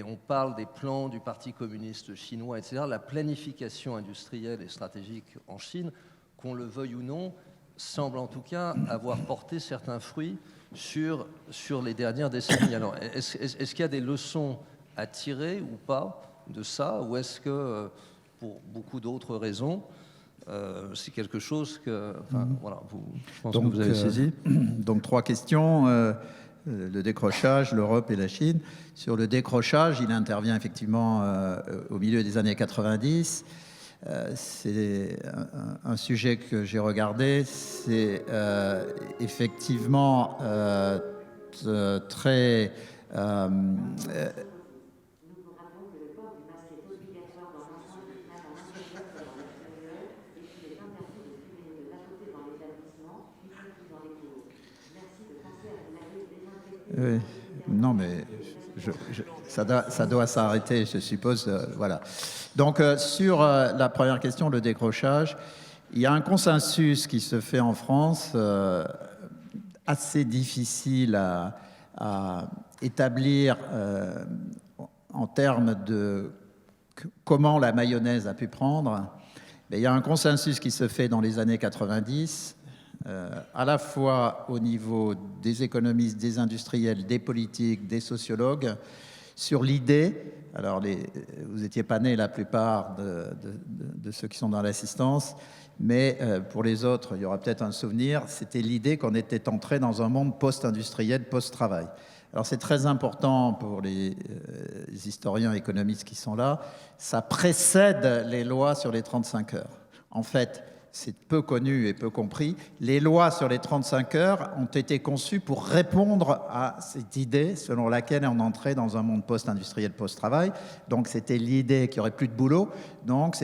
on parle des plans du Parti communiste chinois, etc. La planification industrielle et stratégique en Chine, qu'on le veuille ou non, semble en tout cas avoir porté certains fruits sur les dernières décennies. Alors, est-ce qu'il y a des leçons à tirer ou pas de ça, ou est-ce que, pour beaucoup d'autres raisons, c'est quelque chose que, enfin, voilà, je pense que vous avez saisi. Donc, 3 questions. Le décrochage, l'Europe et la Chine. Sur le décrochage, il intervient effectivement au milieu des années 90. C'est un sujet que j'ai regardé. C'est effectivement très... non, mais ça doit s'arrêter, je suppose. Voilà. Donc, sur la première question, le décrochage, il y a un consensus qui se fait en France assez difficile à établir en termes de comment la mayonnaise a pu prendre. Mais il y a un consensus qui se fait dans les années 90, à la fois au niveau des économistes, des industriels, des politiques, des sociologues, sur l'idée, alors vous n'étiez pas nés la plupart de ceux qui sont dans l'assistance, mais pour les autres, il y aura peut-être un souvenir, c'était l'idée qu'on était entré dans un monde post-industriel, post-travail. Alors c'est très important pour les historiens économistes qui sont là, ça précède les lois sur les 35 heures. En fait, c'est peu connu et peu compris, les lois sur les 35 heures ont été conçues pour répondre à cette idée selon laquelle on entrait dans un monde post-industriel, post-travail. Donc c'était l'idée qu'il n'y aurait plus de boulot. Donc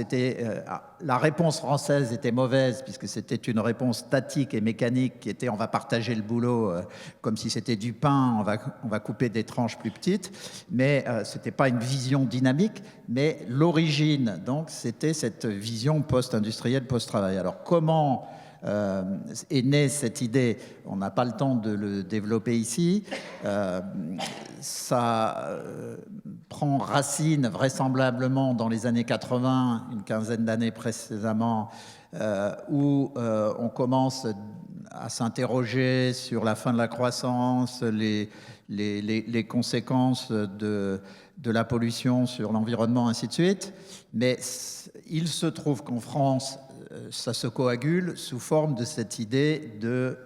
la réponse française était mauvaise puisque c'était une réponse statique et mécanique qui était on va partager le boulot comme si c'était du pain, on va couper des tranches plus petites. Mais ce n'était pas une vision dynamique, mais l'origine, donc, c'était cette vision post-industrielle, post-travail. Alors comment est née cette idée? On n'a pas le temps de le développer ici. Ça prend racine vraisemblablement dans les années 80, une quinzaine d'années précisément, où on commence à s'interroger sur la fin de la croissance, les conséquences de la pollution sur l'environnement, ainsi de suite. Mais il se trouve qu'en France, ça se coagule sous forme de cette idée de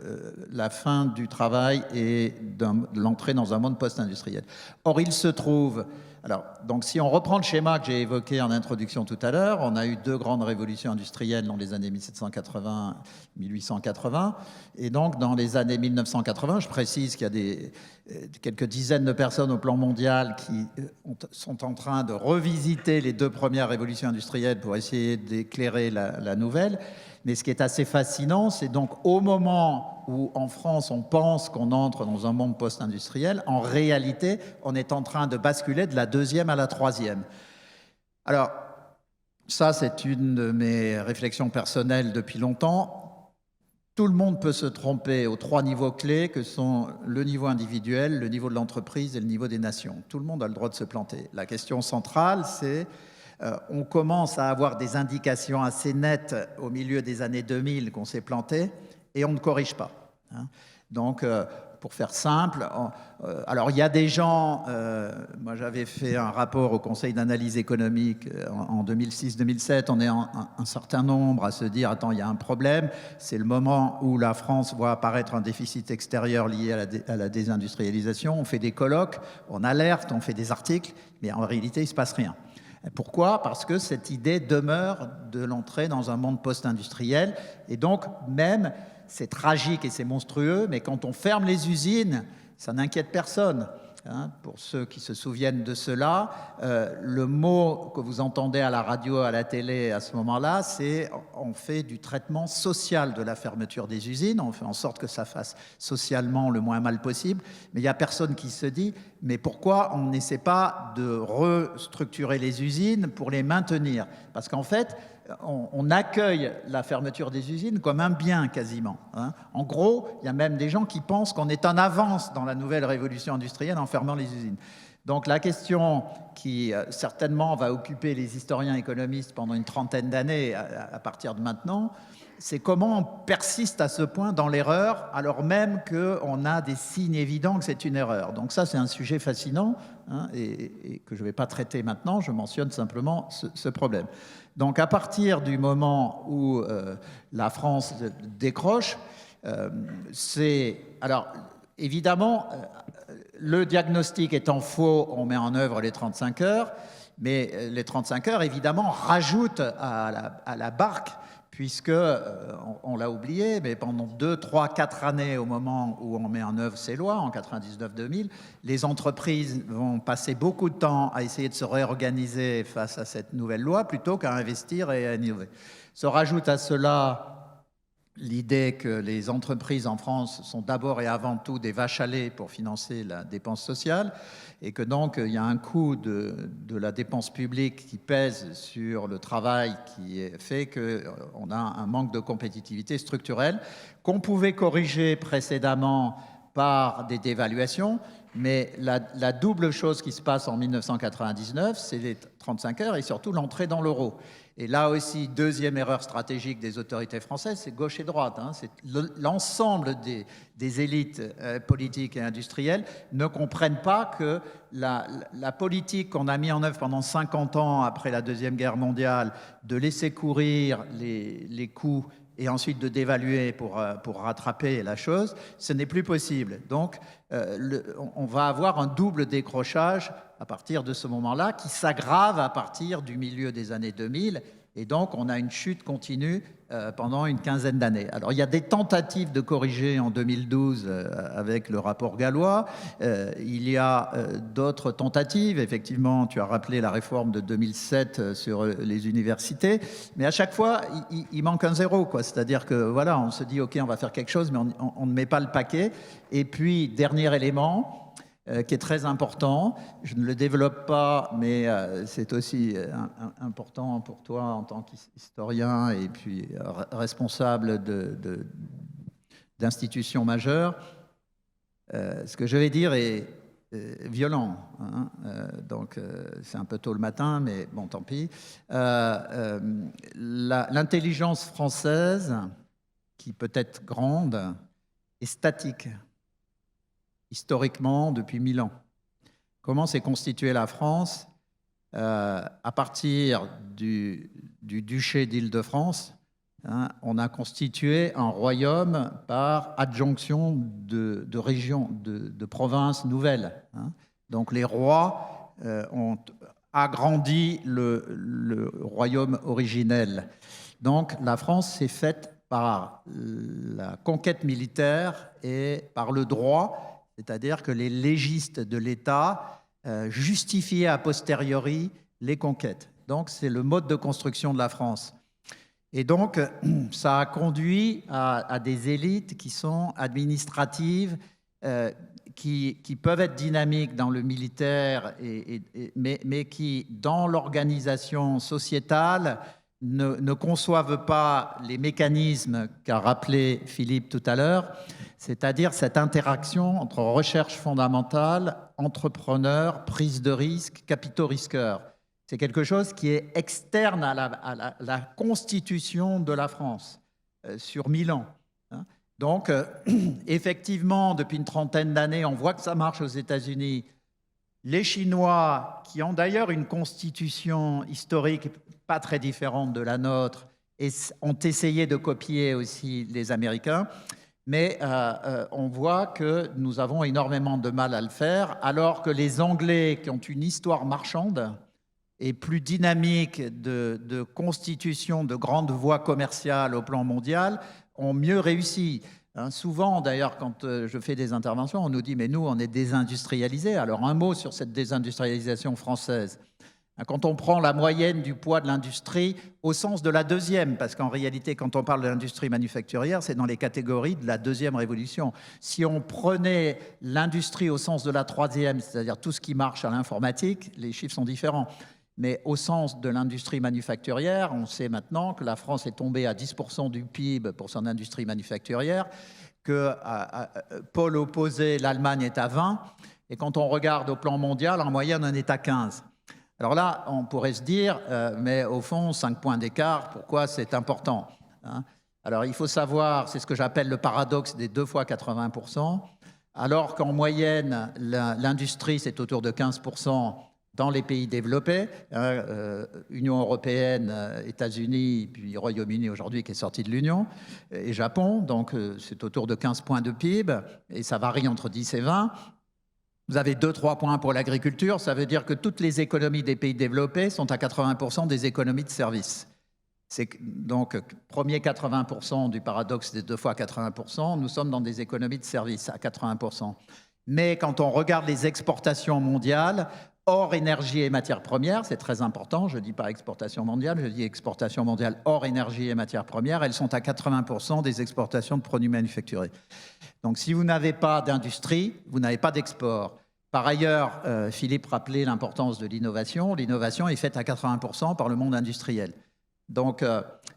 la fin du travail et de l'entrée dans un monde post-industriel. Or, il se trouve... Alors, donc, si on reprend le schéma que j'ai évoqué en introduction tout à l'heure, on a eu 2 grandes révolutions industrielles dans les années 1780-1880. Et donc, dans les années 1980, je précise qu'il y a quelques dizaines de personnes au plan mondial qui sont en train de revisiter les 2 premières révolutions industrielles pour essayer d'éclairer la nouvelle. Mais ce qui est assez fascinant, c'est donc au moment où en France on pense qu'on entre dans un monde post-industriel, en réalité on est en train de basculer de la 2e à la 3e. Alors ça c'est une de mes réflexions personnelles depuis longtemps. Tout le monde peut se tromper aux 3 niveaux clés que sont le niveau individuel, le niveau de l'entreprise et le niveau des nations. Tout le monde a le droit de se planter. La question centrale c'est... on commence à avoir des indications assez nettes au milieu des années 2000 qu'on s'est planté et on ne corrige pas. Donc, pour faire simple, alors il y a des gens, moi j'avais fait un rapport au Conseil d'analyse économique en 2006-2007, on est un certain nombre à se dire, attends, il y a un problème, c'est le moment où la France voit apparaître un déficit extérieur lié à la désindustrialisation, on fait des colloques, on alerte, on fait des articles, mais en réalité il ne se passe rien. Pourquoi ? Parce que cette idée demeure de l'entrée dans un monde post-industriel. Et donc, même, c'est tragique et c'est monstrueux, mais quand on ferme les usines, ça n'inquiète personne. Pour ceux qui se souviennent de cela, le mot que vous entendez à la radio, à la télé à ce moment-là, c'est on fait du traitement social de la fermeture des usines, on fait en sorte que ça fasse socialement le moins mal possible, mais il n'y a personne qui se dit mais pourquoi on n'essaie pas de restructurer les usines pour les maintenir ? Parce qu'en fait, on accueille la fermeture des usines comme un bien quasiment. En gros, il y a même des gens qui pensent qu'on est en avance dans la nouvelle révolution industrielle en fermant les usines. Donc la question qui certainement va occuper les historiens économistes pendant une trentaine d'années à partir de maintenant, c'est comment on persiste à ce point dans l'erreur alors même qu'on a des signes évidents que c'est une erreur. Donc ça, c'est un sujet fascinant et que je ne vais pas traiter maintenant, je mentionne simplement ce problème. Donc à partir du moment où la France décroche, alors évidemment, le diagnostic étant faux, on met en œuvre les 35 heures, mais les 35 heures, évidemment, rajoutent à la barque, puisque, on l'a oublié, mais pendant 2, 3, 4 années au moment où on met en œuvre ces lois, en 99-2000, les entreprises vont passer beaucoup de temps à essayer de se réorganiser face à cette nouvelle loi plutôt qu'à investir et à innover. Se rajoute à cela l'idée que les entreprises en France sont d'abord et avant tout des vaches à lait pour financer la dépense sociale et que donc il y a un coût de la dépense publique qui pèse sur le travail qui fait qu'on a un manque de compétitivité structurelle qu'on pouvait corriger précédemment par des dévaluations, mais la double chose qui se passe en 1999, c'est les 35 heures et surtout l'entrée dans l'euro. Et là aussi, deuxième erreur stratégique des autorités françaises, c'est gauche et droite. C'est l'ensemble des élites politiques et industrielles ne comprennent pas que la politique qu'on a mise en œuvre pendant 50 ans après la Deuxième Guerre mondiale, de laisser courir les coûts et ensuite de dévaluer pour rattraper la chose, ce n'est plus possible. Donc, on va avoir un double décrochage à partir de ce moment-là, qui s'aggrave à partir du milieu des années 2000, et donc on a une chute continue pendant une quinzaine d'années. Alors il y a des tentatives de corriger en 2012 avec le rapport Gallois, il y a d'autres tentatives, effectivement tu as rappelé la réforme de 2007 sur les universités, mais à chaque fois il manque un zéro, quoi. C'est-à-dire que voilà, on se dit ok on va faire quelque chose, mais on ne met pas le paquet. Et puis dernier élément, qui est très important. Je ne le développe pas, mais c'est aussi important pour toi en tant qu'historien et puis responsable d'institutions majeures. Ce que je vais dire est violent, donc c'est un peu tôt le matin, mais bon, tant pis. L'intelligence française, qui peut être grande, est statique. Historiquement, depuis 1000 ans. Comment s'est constituée la France à partir du duché d'Île-de-France, On a constitué un royaume par adjonction de régions, de provinces nouvelles. Donc les rois ont agrandi le royaume originel. Donc la France s'est faite par la conquête militaire et par le droit, c'est-à-dire que les légistes de l'État justifiaient a posteriori les conquêtes. Donc c'est le mode de construction de la France. Et donc ça a conduit à des élites qui sont administratives, qui peuvent être dynamiques dans le militaire, mais qui, dans l'organisation sociétale, ne conçoivent pas les mécanismes qu'a rappelé Philippe tout à l'heure, c'est-à-dire cette interaction entre recherche fondamentale, entrepreneurs, prise de risque, capitaux risqueurs. C'est quelque chose qui est externe à la constitution de la France sur 1000 ans. Donc, effectivement, depuis une trentaine d'années, on voit que ça marche aux États-Unis. Les Chinois, qui ont d'ailleurs une constitution historique pas très différente de la nôtre, ont essayé de copier aussi les Américains, mais on voit que nous avons énormément de mal à le faire, alors que les Anglais, qui ont une histoire marchande et plus dynamique de constitution de grandes voies commerciales au plan mondial, ont mieux réussi. Souvent, d'ailleurs, quand je fais des interventions, on nous dit « mais nous, on est désindustrialisés ». Alors, un mot sur cette désindustrialisation française. Quand on prend la moyenne du poids de l'industrie au sens de la deuxième, parce qu'en réalité, quand on parle de l'industrie manufacturière, c'est dans les catégories de la deuxième révolution. Si on prenait l'industrie au sens de la troisième, c'est-à-dire tout ce qui marche à l'informatique, les chiffres sont différents. Mais au sens de l'industrie manufacturière, on sait maintenant que la France est tombée à 10% du PIB pour son industrie manufacturière, que pôle opposé, l'Allemagne est à 20%, et quand on regarde au plan mondial, en moyenne, on est à 15%. Alors là, on pourrait se dire, mais au fond, 5 points d'écart, pourquoi c'est important, Alors il faut savoir, c'est ce que j'appelle le paradoxe des 2 fois 80%, alors qu'en moyenne, l'industrie, c'est autour de 15%, dans les pays développés, Union européenne, États-Unis, puis Royaume-Uni aujourd'hui qui est sorti de l'Union, et Japon, donc c'est autour de 15 points de PIB, et ça varie entre 10 et 20. Vous avez 2-3 points pour l'agriculture, ça veut dire que toutes les économies des pays développés sont à 80% des économies de services. Donc, premier 80% du paradoxe des 2 fois 80%, nous sommes dans des économies de services à 80%. Mais quand on regarde les exportations mondiales, hors énergie et matières premières, c'est très important, je ne dis pas exportation mondiale, je dis exportation mondiale hors énergie et matières premières, elles sont à 80% des exportations de produits manufacturés. Donc si vous n'avez pas d'industrie, vous n'avez pas d'export. Par ailleurs, Philippe rappelait l'importance de l'innovation. L'innovation est faite à 80% par le monde industriel. Donc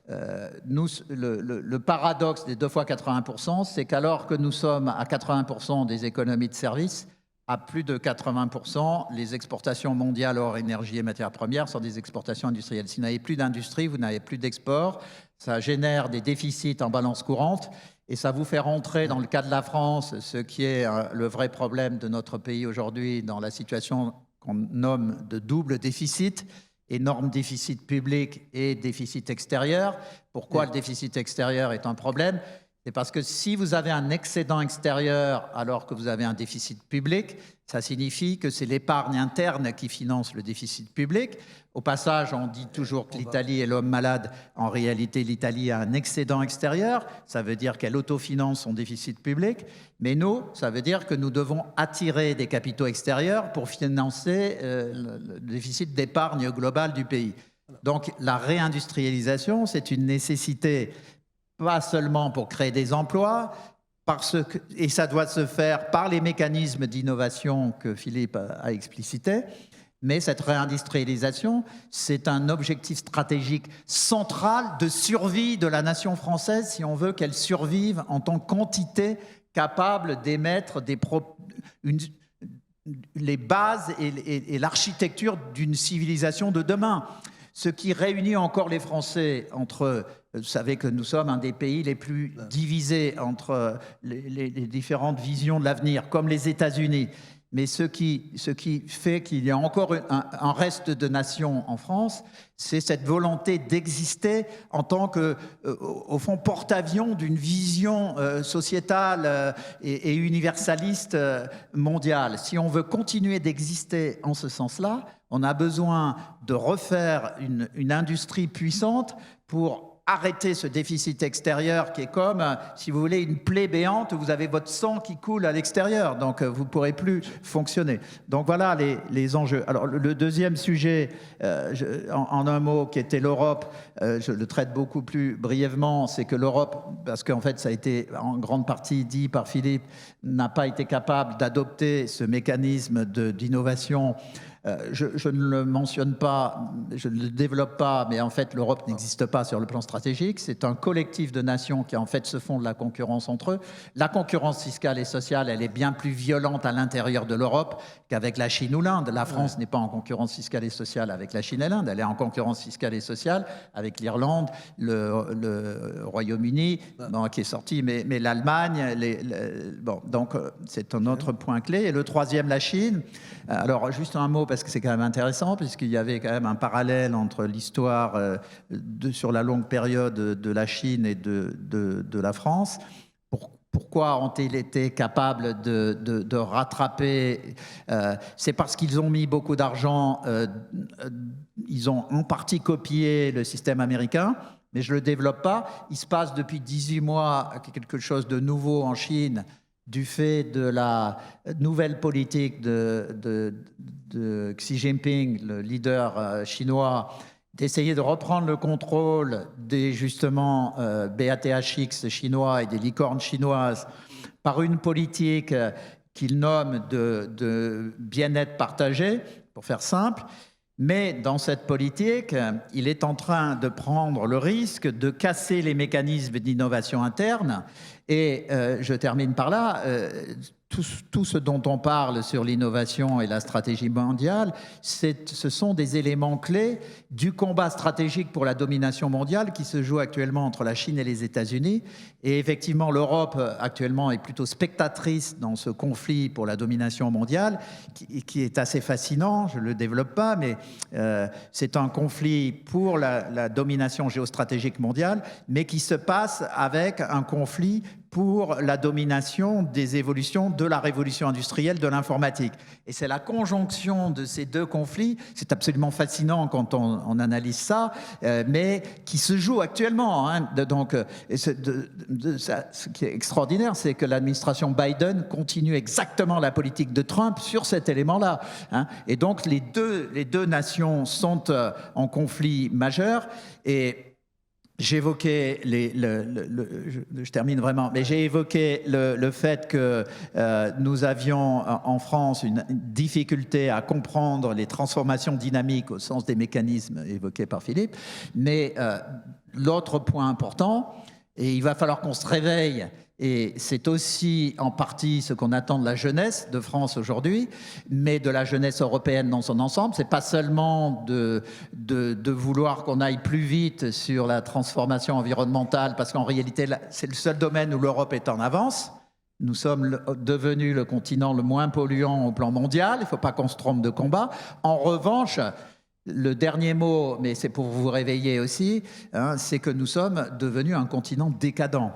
le paradoxe des 2 fois 80%, c'est qu'alors que nous sommes à 80% des économies de services, à plus de 80%, les exportations mondiales hors énergie et matières premières sont des exportations industrielles. Si vous n'avez plus d'industrie, vous n'avez plus d'export. Ça génère des déficits en balance courante et ça vous fait rentrer, dans le cas de la France, ce qui est le vrai problème de notre pays aujourd'hui, dans la situation qu'on nomme de double déficit, énorme déficit public et déficit extérieur. Pourquoi le déficit extérieur est un problème ? C'est parce que si vous avez un excédent extérieur alors que vous avez un déficit public, ça signifie que c'est l'épargne interne qui finance le déficit public. Au passage, on dit toujours que l'Italie est l'homme malade. En réalité, l'Italie a un excédent extérieur. Ça veut dire qu'elle autofinance son déficit public. Mais nous, ça veut dire que nous devons attirer des capitaux extérieurs pour financer le déficit d'épargne globale du pays. Donc, la réindustrialisation, c'est une nécessité pas seulement pour créer des emplois, et ça doit se faire par les mécanismes d'innovation que Philippe a explicités, mais cette réindustrialisation, c'est un objectif stratégique central de survie de la nation française si on veut qu'elle survive en tant qu'entité capable d'émettre les bases et l'architecture d'une civilisation de demain. Ce qui réunit encore les Français entre... Vous savez que nous sommes un des pays les plus divisés entre les différentes visions de l'avenir, comme les États-Unis. Mais ce qui fait qu'il y a encore un reste de nations en France, c'est cette volonté d'exister en tant que, au fond, porte-avions d'une vision sociétale et universaliste mondiale. Si on veut continuer d'exister en ce sens-là, on a besoin de refaire une industrie puissante pour arrêter ce déficit extérieur qui est comme, si vous voulez, une plaie béante où vous avez votre sang qui coule à l'extérieur, donc vous ne pourrez plus fonctionner. Donc voilà les enjeux. Alors le deuxième sujet, en un mot, qui était l'Europe, je le traite beaucoup plus brièvement, c'est que l'Europe, parce qu'en fait ça a été en grande partie dit par Philippe, n'a pas été capable d'adopter ce mécanisme d'innovation. Je ne le mentionne pas, je ne le développe pas, mais en fait l'Europe n'existe pas sur le plan stratégique. C'est un collectif de nations qui en fait se font de la concurrence entre eux. La concurrence fiscale et sociale, elle est bien plus violente à l'intérieur de l'Europe qu'avec la Chine ou l'Inde. La France n'est pas en concurrence fiscale et sociale avec la Chine et l'Inde, elle est en concurrence fiscale et sociale avec l'Irlande, le Royaume-Uni, qui est sorti, mais l'Allemagne, bon, donc c'est un autre point clé. Et le troisième, la Chine. Alors juste un mot, parce que c'est quand même intéressant, puisqu'il y avait quand même un parallèle entre l'histoire sur la longue période de la Chine et de la France. Pourquoi ont-ils été capables de rattraper? C'est parce qu'ils ont mis beaucoup d'argent, ils ont en partie copié le système américain, mais je ne le développe pas. Il se passe depuis 18 mois quelque chose de nouveau en Chine, du fait de la nouvelle politique de Xi Jinping, le leader chinois, d'essayer de reprendre le contrôle des, justement, BATHX chinois et des licornes chinoises par une politique qu'il nomme de bien-être partagé, pour faire simple. Mais dans cette politique, il est en train de prendre le risque de casser les mécanismes d'innovation interne. Et je termine par là, tout ce dont on parle sur l'innovation et la stratégie mondiale, ce sont des éléments clés du combat stratégique pour la domination mondiale qui se joue actuellement entre la Chine et les États-Unis. Et effectivement, l'Europe actuellement est plutôt spectatrice dans ce conflit pour la domination mondiale, qui est assez fascinant, je ne le développe pas, mais c'est un conflit pour la domination géostratégique mondiale, mais qui se passe avec un conflit pour la domination des évolutions de la révolution industrielle de l'informatique. Et c'est la conjonction de ces deux conflits, c'est absolument fascinant quand on analyse ça, mais qui se joue actuellement. Hein. Donc, ce qui est extraordinaire, c'est que l'administration Biden continue exactement la politique de Trump sur cet élément-là. Hein. Et donc, les deux nations sont en conflit majeur. Et j'évoquais je termine vraiment, mais j'ai évoqué le fait que nous avions en France une difficulté à comprendre les transformations dynamiques au sens des mécanismes évoqués par Philippe. Mais l'autre point important, et il va falloir qu'on se réveille, et c'est aussi en partie ce qu'on attend de la jeunesse de France aujourd'hui, mais de la jeunesse européenne dans son ensemble. C'est pas seulement de vouloir qu'on aille plus vite sur la transformation environnementale, parce qu'en réalité, c'est le seul domaine où l'Europe est en avance. Nous sommes devenus le continent le moins polluant au plan mondial. Il ne faut pas qu'on se trompe de combat. En revanche, le dernier mot, mais c'est pour vous réveiller aussi, hein, c'est que nous sommes devenus un continent décadent.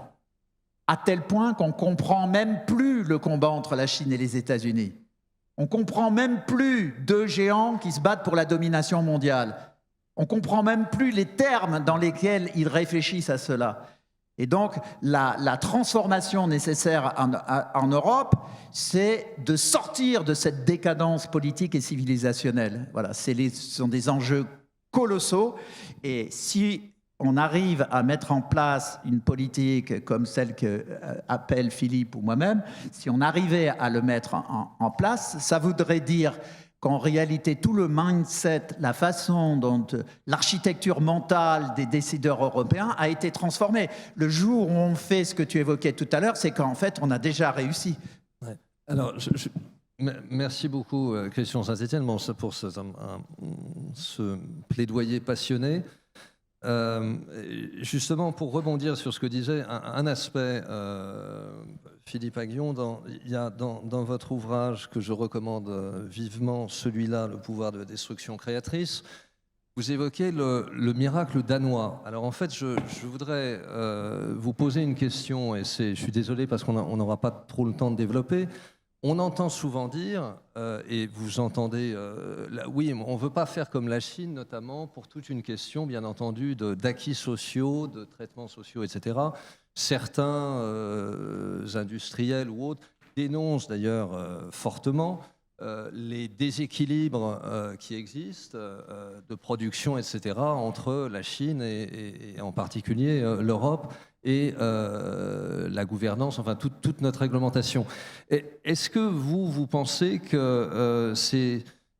À tel point qu'on ne comprend même plus le combat entre la Chine et les États-Unis. On ne comprend même plus deux géants qui se battent pour la domination mondiale. On ne comprend même plus les termes dans lesquels ils réfléchissent à cela. Et donc, la transformation nécessaire en Europe, c'est de sortir de cette décadence politique et civilisationnelle. Voilà, ce sont des enjeux colossaux. Et si on arrive à mettre en place une politique comme celle qu'appelle Philippe ou moi-même, si on arrivait à le mettre en place, ça voudrait dire qu'en réalité, tout le mindset, la façon dont l'architecture mentale des décideurs européens a été transformée. Le jour où on fait ce que tu évoquais tout à l'heure, c'est qu'en fait, on a déjà réussi. Ouais. Alors, merci beaucoup, Christian Saint-Etienne, pour ce plaidoyer passionné. Justement, pour rebondir sur ce que disait un aspect Philippe Aghion, il y a dans votre ouvrage que je recommande vivement, celui-là, Le pouvoir de la destruction créatrice, vous évoquez le miracle danois. Alors en fait, je voudrais vous poser une question, et je suis désolé parce qu'on n'aura pas trop le temps de développer. On entend souvent dire, et vous entendez, oui, on ne veut pas faire comme la Chine, notamment pour toute une question, bien entendu, d'acquis sociaux, de traitements sociaux, etc. Certains industriels ou autres dénoncent d'ailleurs fortement les déséquilibres qui existent de production, etc., entre la Chine et en particulier l'Europe et la gouvernance, enfin toute notre réglementation. Est-ce que vous pensez que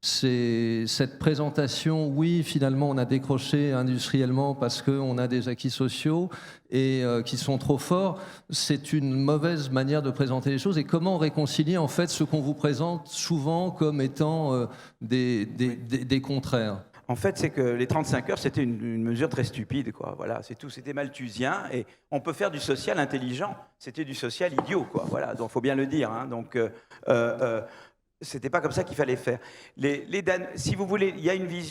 cette présentation, oui, finalement, on a décroché industriellement parce qu'on a des acquis sociaux et qui sont trop forts, c'est une mauvaise manière de présenter les choses? Et comment réconcilier, en fait, ce qu'on vous présente souvent comme étant des contraires? En fait, c'est que les 35 heures, c'était une mesure très stupide, quoi. Voilà, c'est tout. C'était malthusien. Et on peut faire du social intelligent. C'était du social idiot, quoi. Voilà, donc faut bien le dire. Hein. Donc, c'était pas comme ça qu'il fallait faire. Si vous voulez,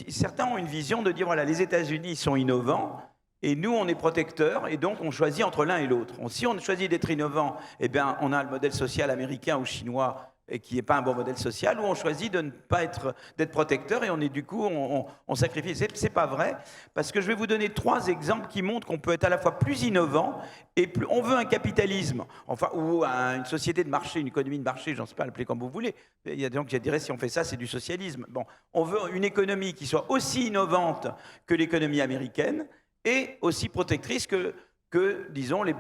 certains ont une vision de dire voilà, les États-Unis sont innovants. Et nous, on est protecteurs, et donc on choisit entre l'un et l'autre. Si on choisit d'être innovant, eh bien, on a le modèle social américain ou chinois, et qui n'est pas un bon modèle social, ou on choisit de ne pas d'être protecteur, et du coup, on sacrifie. C'est pas vrai, parce que je vais vous donner 3 exemples qui montrent qu'on peut être à la fois plus innovant, et on veut un capitalisme, ou une société de marché, une économie de marché, j'en sais pas, appelez comme vous voulez. Il y a des gens qui diraient, si on fait ça, c'est du socialisme. Bon, on veut une économie qui soit aussi innovante que l'économie américaine, et aussi protectrice que disons, les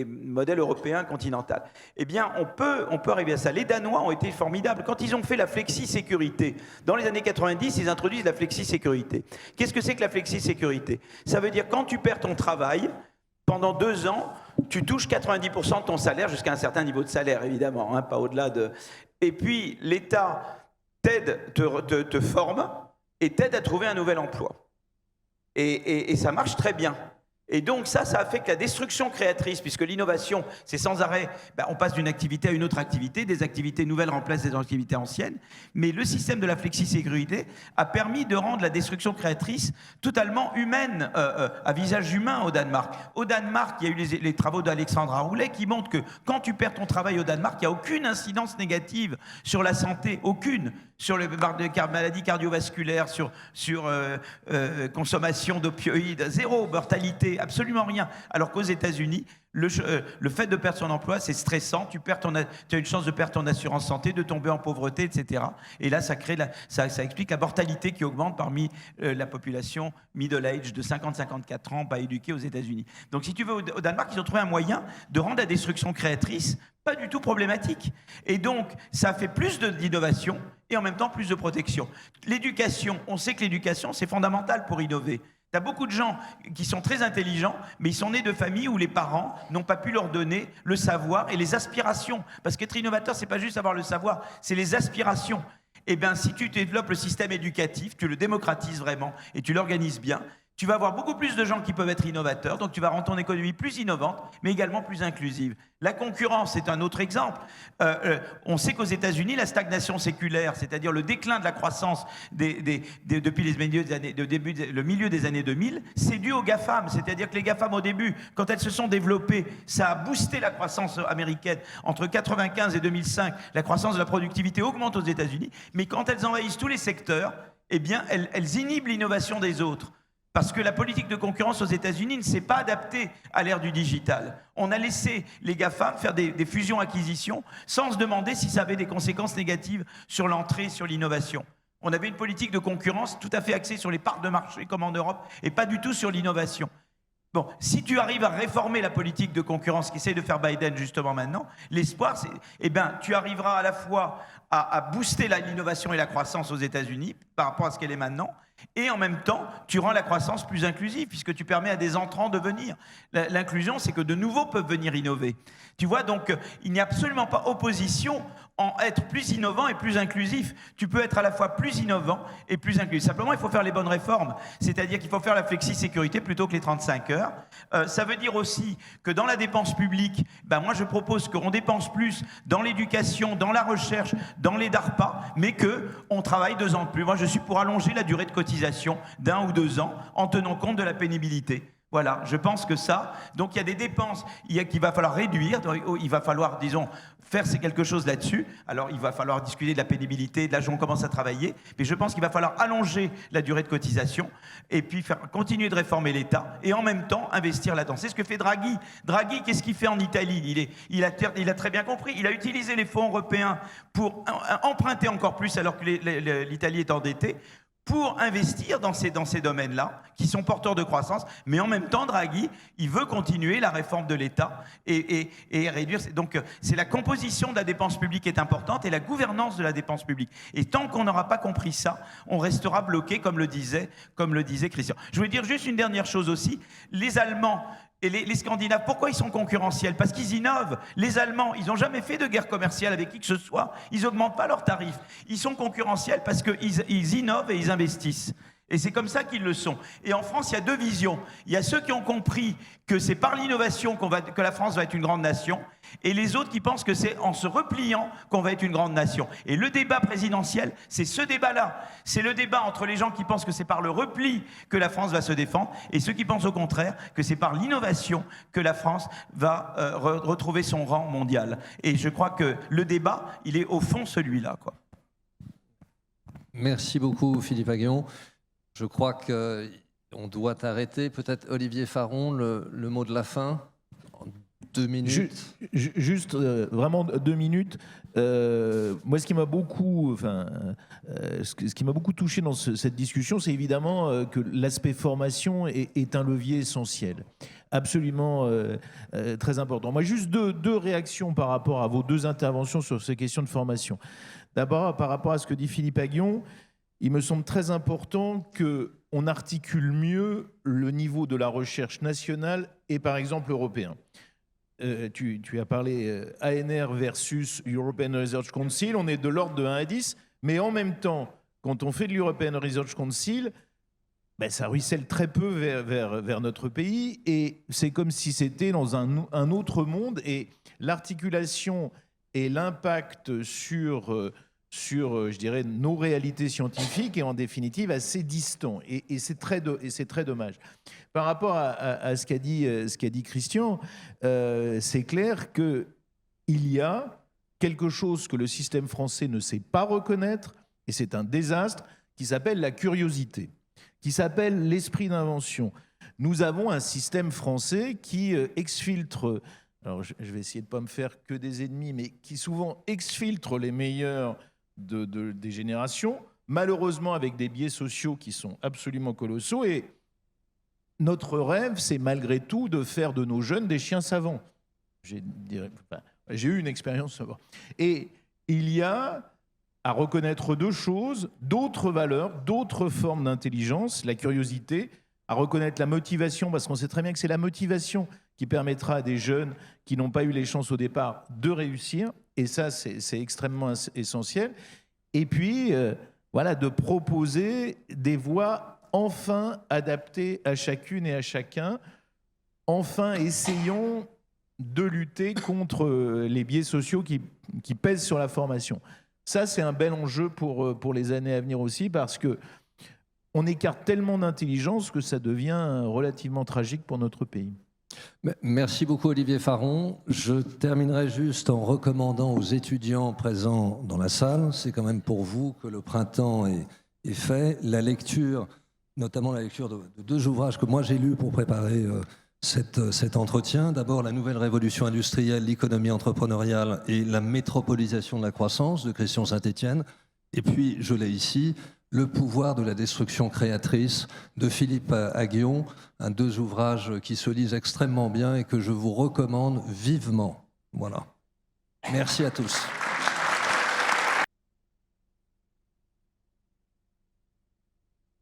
modèles européens continentaux. Eh bien, on peut arriver à ça. Les Danois ont été formidables. Quand ils ont fait la flexi-sécurité, dans les années 90, ils introduisent la flexi-sécurité. Qu'est-ce que c'est que la flexi-sécurité? Ça veut dire quand tu perds ton travail, pendant 2 ans, tu touches 90% de ton salaire, jusqu'à un certain niveau de salaire, évidemment, hein, pas au-delà de... Et puis, l'État t'aide, te forme, et t'aide à trouver un nouvel emploi. Et ça marche très bien. Et donc ça a fait que la destruction créatrice, puisque l'innovation, c'est sans arrêt, on passe d'une activité à une autre activité, des activités nouvelles remplacent des activités anciennes, mais le système de la flexi-sécurité a permis de rendre la destruction créatrice totalement humaine, à visage humain au Danemark. Au Danemark, il y a eu les travaux d'Alexandra Roulet qui montrent que quand tu perds ton travail au Danemark, il n'y a aucune incidence négative sur la santé, aucune, sur les maladies cardiovasculaires, sur consommation d'opioïdes, zéro, mortalité, absolument rien. Alors qu'aux États-Unis, le fait de perdre son emploi, c'est stressant. Tu as une chance de perdre ton assurance santé, de tomber en pauvreté, etc. Et là, ça explique la mortalité qui augmente parmi la population middle age de 50-54 ans, pas éduquée aux États-Unis. Donc, si tu veux, au Danemark, ils ont trouvé un moyen de rendre la destruction créatrice pas du tout problématique. Et donc, ça fait plus d'innovation et en même temps plus de protection. L'éducation, on sait que l'éducation, c'est fondamental pour innover. Tu as beaucoup de gens qui sont très intelligents, mais ils sont nés de familles où les parents n'ont pas pu leur donner le savoir et les aspirations. Parce qu'être innovateur, c'est pas juste avoir le savoir, c'est les aspirations. Eh bien, si tu développes le système éducatif, tu le démocratises vraiment et tu l'organises bien, tu vas avoir beaucoup plus de gens qui peuvent être innovateurs, donc tu vas rendre ton économie plus innovante, mais également plus inclusive. La concurrence, c'est un autre exemple. On sait qu'aux États-Unis, la stagnation séculaire, c'est-à-dire le déclin de la croissance depuis le milieu des années 2000, c'est dû aux GAFAM. C'est-à-dire que les GAFAM, au début, quand elles se sont développées, ça a boosté la croissance américaine. Entre 1995 et 2005, la croissance de la productivité augmente aux États-Unis, mais quand elles envahissent tous les secteurs, eh bien, elles inhibent l'innovation des autres. Parce que la politique de concurrence aux États-Unis ne s'est pas adaptée à l'ère du digital. On a laissé les GAFAM faire des fusions-acquisitions sans se demander si ça avait des conséquences négatives sur l'entrée, sur l'innovation. On avait une politique de concurrence tout à fait axée sur les parts de marché comme en Europe et pas du tout sur l'innovation. Bon, si tu arrives à réformer la politique de concurrence qu'essaye de faire Biden justement maintenant, l'espoir, c'est, tu arriveras à la fois à booster l'innovation et la croissance aux États-Unis par rapport à ce qu'elle est maintenant, et en même temps, tu rends la croissance plus inclusive puisque tu permets à des entrants de venir. L'inclusion, c'est que de nouveaux peuvent venir innover. Tu vois, donc, il n'y a absolument pas opposition être plus innovant et plus inclusif. Tu peux être à la fois plus innovant et plus inclusif. Simplement, il faut faire les bonnes réformes. C'est-à-dire qu'il faut faire la flexi-sécurité plutôt que les 35 heures. Ça veut dire aussi que dans la dépense publique, moi je propose qu'on dépense plus dans l'éducation, dans la recherche, dans les DARPA, mais qu'on travaille 2 ans de plus. Moi, je suis pour allonger la durée de cotisation d'1 ou 2 ans en tenant compte de la pénibilité. Voilà, je pense que ça, donc il y a des dépenses qu'il va falloir réduire, il va falloir, disons, faire quelque chose là-dessus. Alors il va falloir discuter de la pénibilité, de l'âge où on commence à travailler, mais je pense qu'il va falloir allonger la durée de cotisation et puis continuer de réformer l'État et en même temps investir là-dedans. C'est ce que fait Draghi. Draghi, qu'est-ce qu'il fait en Italie? Il a très bien compris, il a utilisé les fonds européens pour emprunter encore plus alors que l'Italie est endettée, pour investir dans ces domaines-là, qui sont porteurs de croissance, mais en même temps, Draghi, il veut continuer la réforme de l'État et réduire. Donc, c'est la composition de la dépense publique qui est importante et la gouvernance de la dépense publique. Et tant qu'on n'aura pas compris ça, on restera bloqué, comme le disait Christian. Je voulais dire juste une dernière chose aussi. Les Allemands et les Scandinaves, pourquoi ils sont concurrentiels? Parce qu'ils innovent. Les Allemands, ils n'ont jamais fait de guerre commerciale avec qui que ce soit. Ils n'augmentent pas leurs tarifs. Ils sont concurrentiels parce qu'ils innovent et ils investissent. Et c'est comme ça qu'ils le sont. Et en France, il y a 2 visions. Il y a ceux qui ont compris que c'est par l'innovation que la France va être une grande nation, et les autres qui pensent que c'est en se repliant qu'on va être une grande nation. Et le débat présidentiel, c'est ce débat-là. C'est le débat entre les gens qui pensent que c'est par le repli que la France va se défendre, et ceux qui pensent au contraire que c'est par l'innovation que la France va retrouver son rang mondial. Et je crois que le débat, il est au fond celui-là, quoi. Merci beaucoup, Philippe Aghion. Je crois qu'on doit arrêter. Peut-être Olivier Faron, le mot de la fin, en 2 minutes. Juste vraiment 2 minutes. Moi, ce qui m'a beaucoup touché dans cette discussion, c'est évidemment que l'aspect formation est un levier essentiel, absolument très important. Moi, juste deux réactions par rapport à vos 2 interventions sur ces questions de formation. D'abord, par rapport à ce que dit Philippe Aghion, il me semble très important qu'on articule mieux le niveau de la recherche nationale et par exemple européen. Tu as parlé ANR versus European Research Council, on est de l'ordre de 1 à 10, mais en même temps, quand on fait de l'European Research Council, ça ruisselle très peu vers notre pays et c'est comme si c'était dans un autre monde et l'articulation et l'impact sur je dirais, nos réalités scientifiques est en définitive assez distant. Et c'est très dommage. Par rapport à ce qu'a dit Christian, c'est clair qu'il y a quelque chose que le système français ne sait pas reconnaître, et c'est un désastre, qui s'appelle la curiosité, qui s'appelle l'esprit d'invention. Nous avons un système français qui exfiltre, alors je vais essayer de ne pas me faire que des ennemis, mais qui souvent exfiltre les meilleurs des générations, malheureusement avec des biais sociaux qui sont absolument colossaux. Et notre rêve, c'est malgré tout de faire de nos jeunes des chiens savants. J'ai eu une expérience savante. Et il y a à reconnaître 2 choses, d'autres valeurs, d'autres formes d'intelligence, la curiosité, à reconnaître la motivation, parce qu'on sait très bien que c'est la motivation qui permettra à des jeunes qui n'ont pas eu les chances au départ de réussir. Et ça, c'est extrêmement essentiel. Et puis, de proposer des voies enfin adaptées à chacune et à chacun. Enfin, essayons de lutter contre les biais sociaux qui pèsent sur la formation. Ça, c'est un bel enjeu pour les années à venir aussi, parce qu'on écarte tellement d'intelligence que ça devient relativement tragique pour notre pays. Merci beaucoup Olivier Faron. Je terminerai juste en recommandant aux étudiants présents dans la salle, c'est quand même pour vous que le printemps est fait, la lecture, notamment la lecture de 2 ouvrages que moi j'ai lus pour préparer cet entretien. D'abord, La nouvelle révolution industrielle, l'économie entrepreneuriale et la métropolisation de la croissance de Christian Saint-Étienne. Et puis, je l'ai ici, Le pouvoir de la destruction créatrice de Philippe Aghion, 2 ouvrages qui se lisent extrêmement bien et que je vous recommande vivement. Voilà. Merci à tous.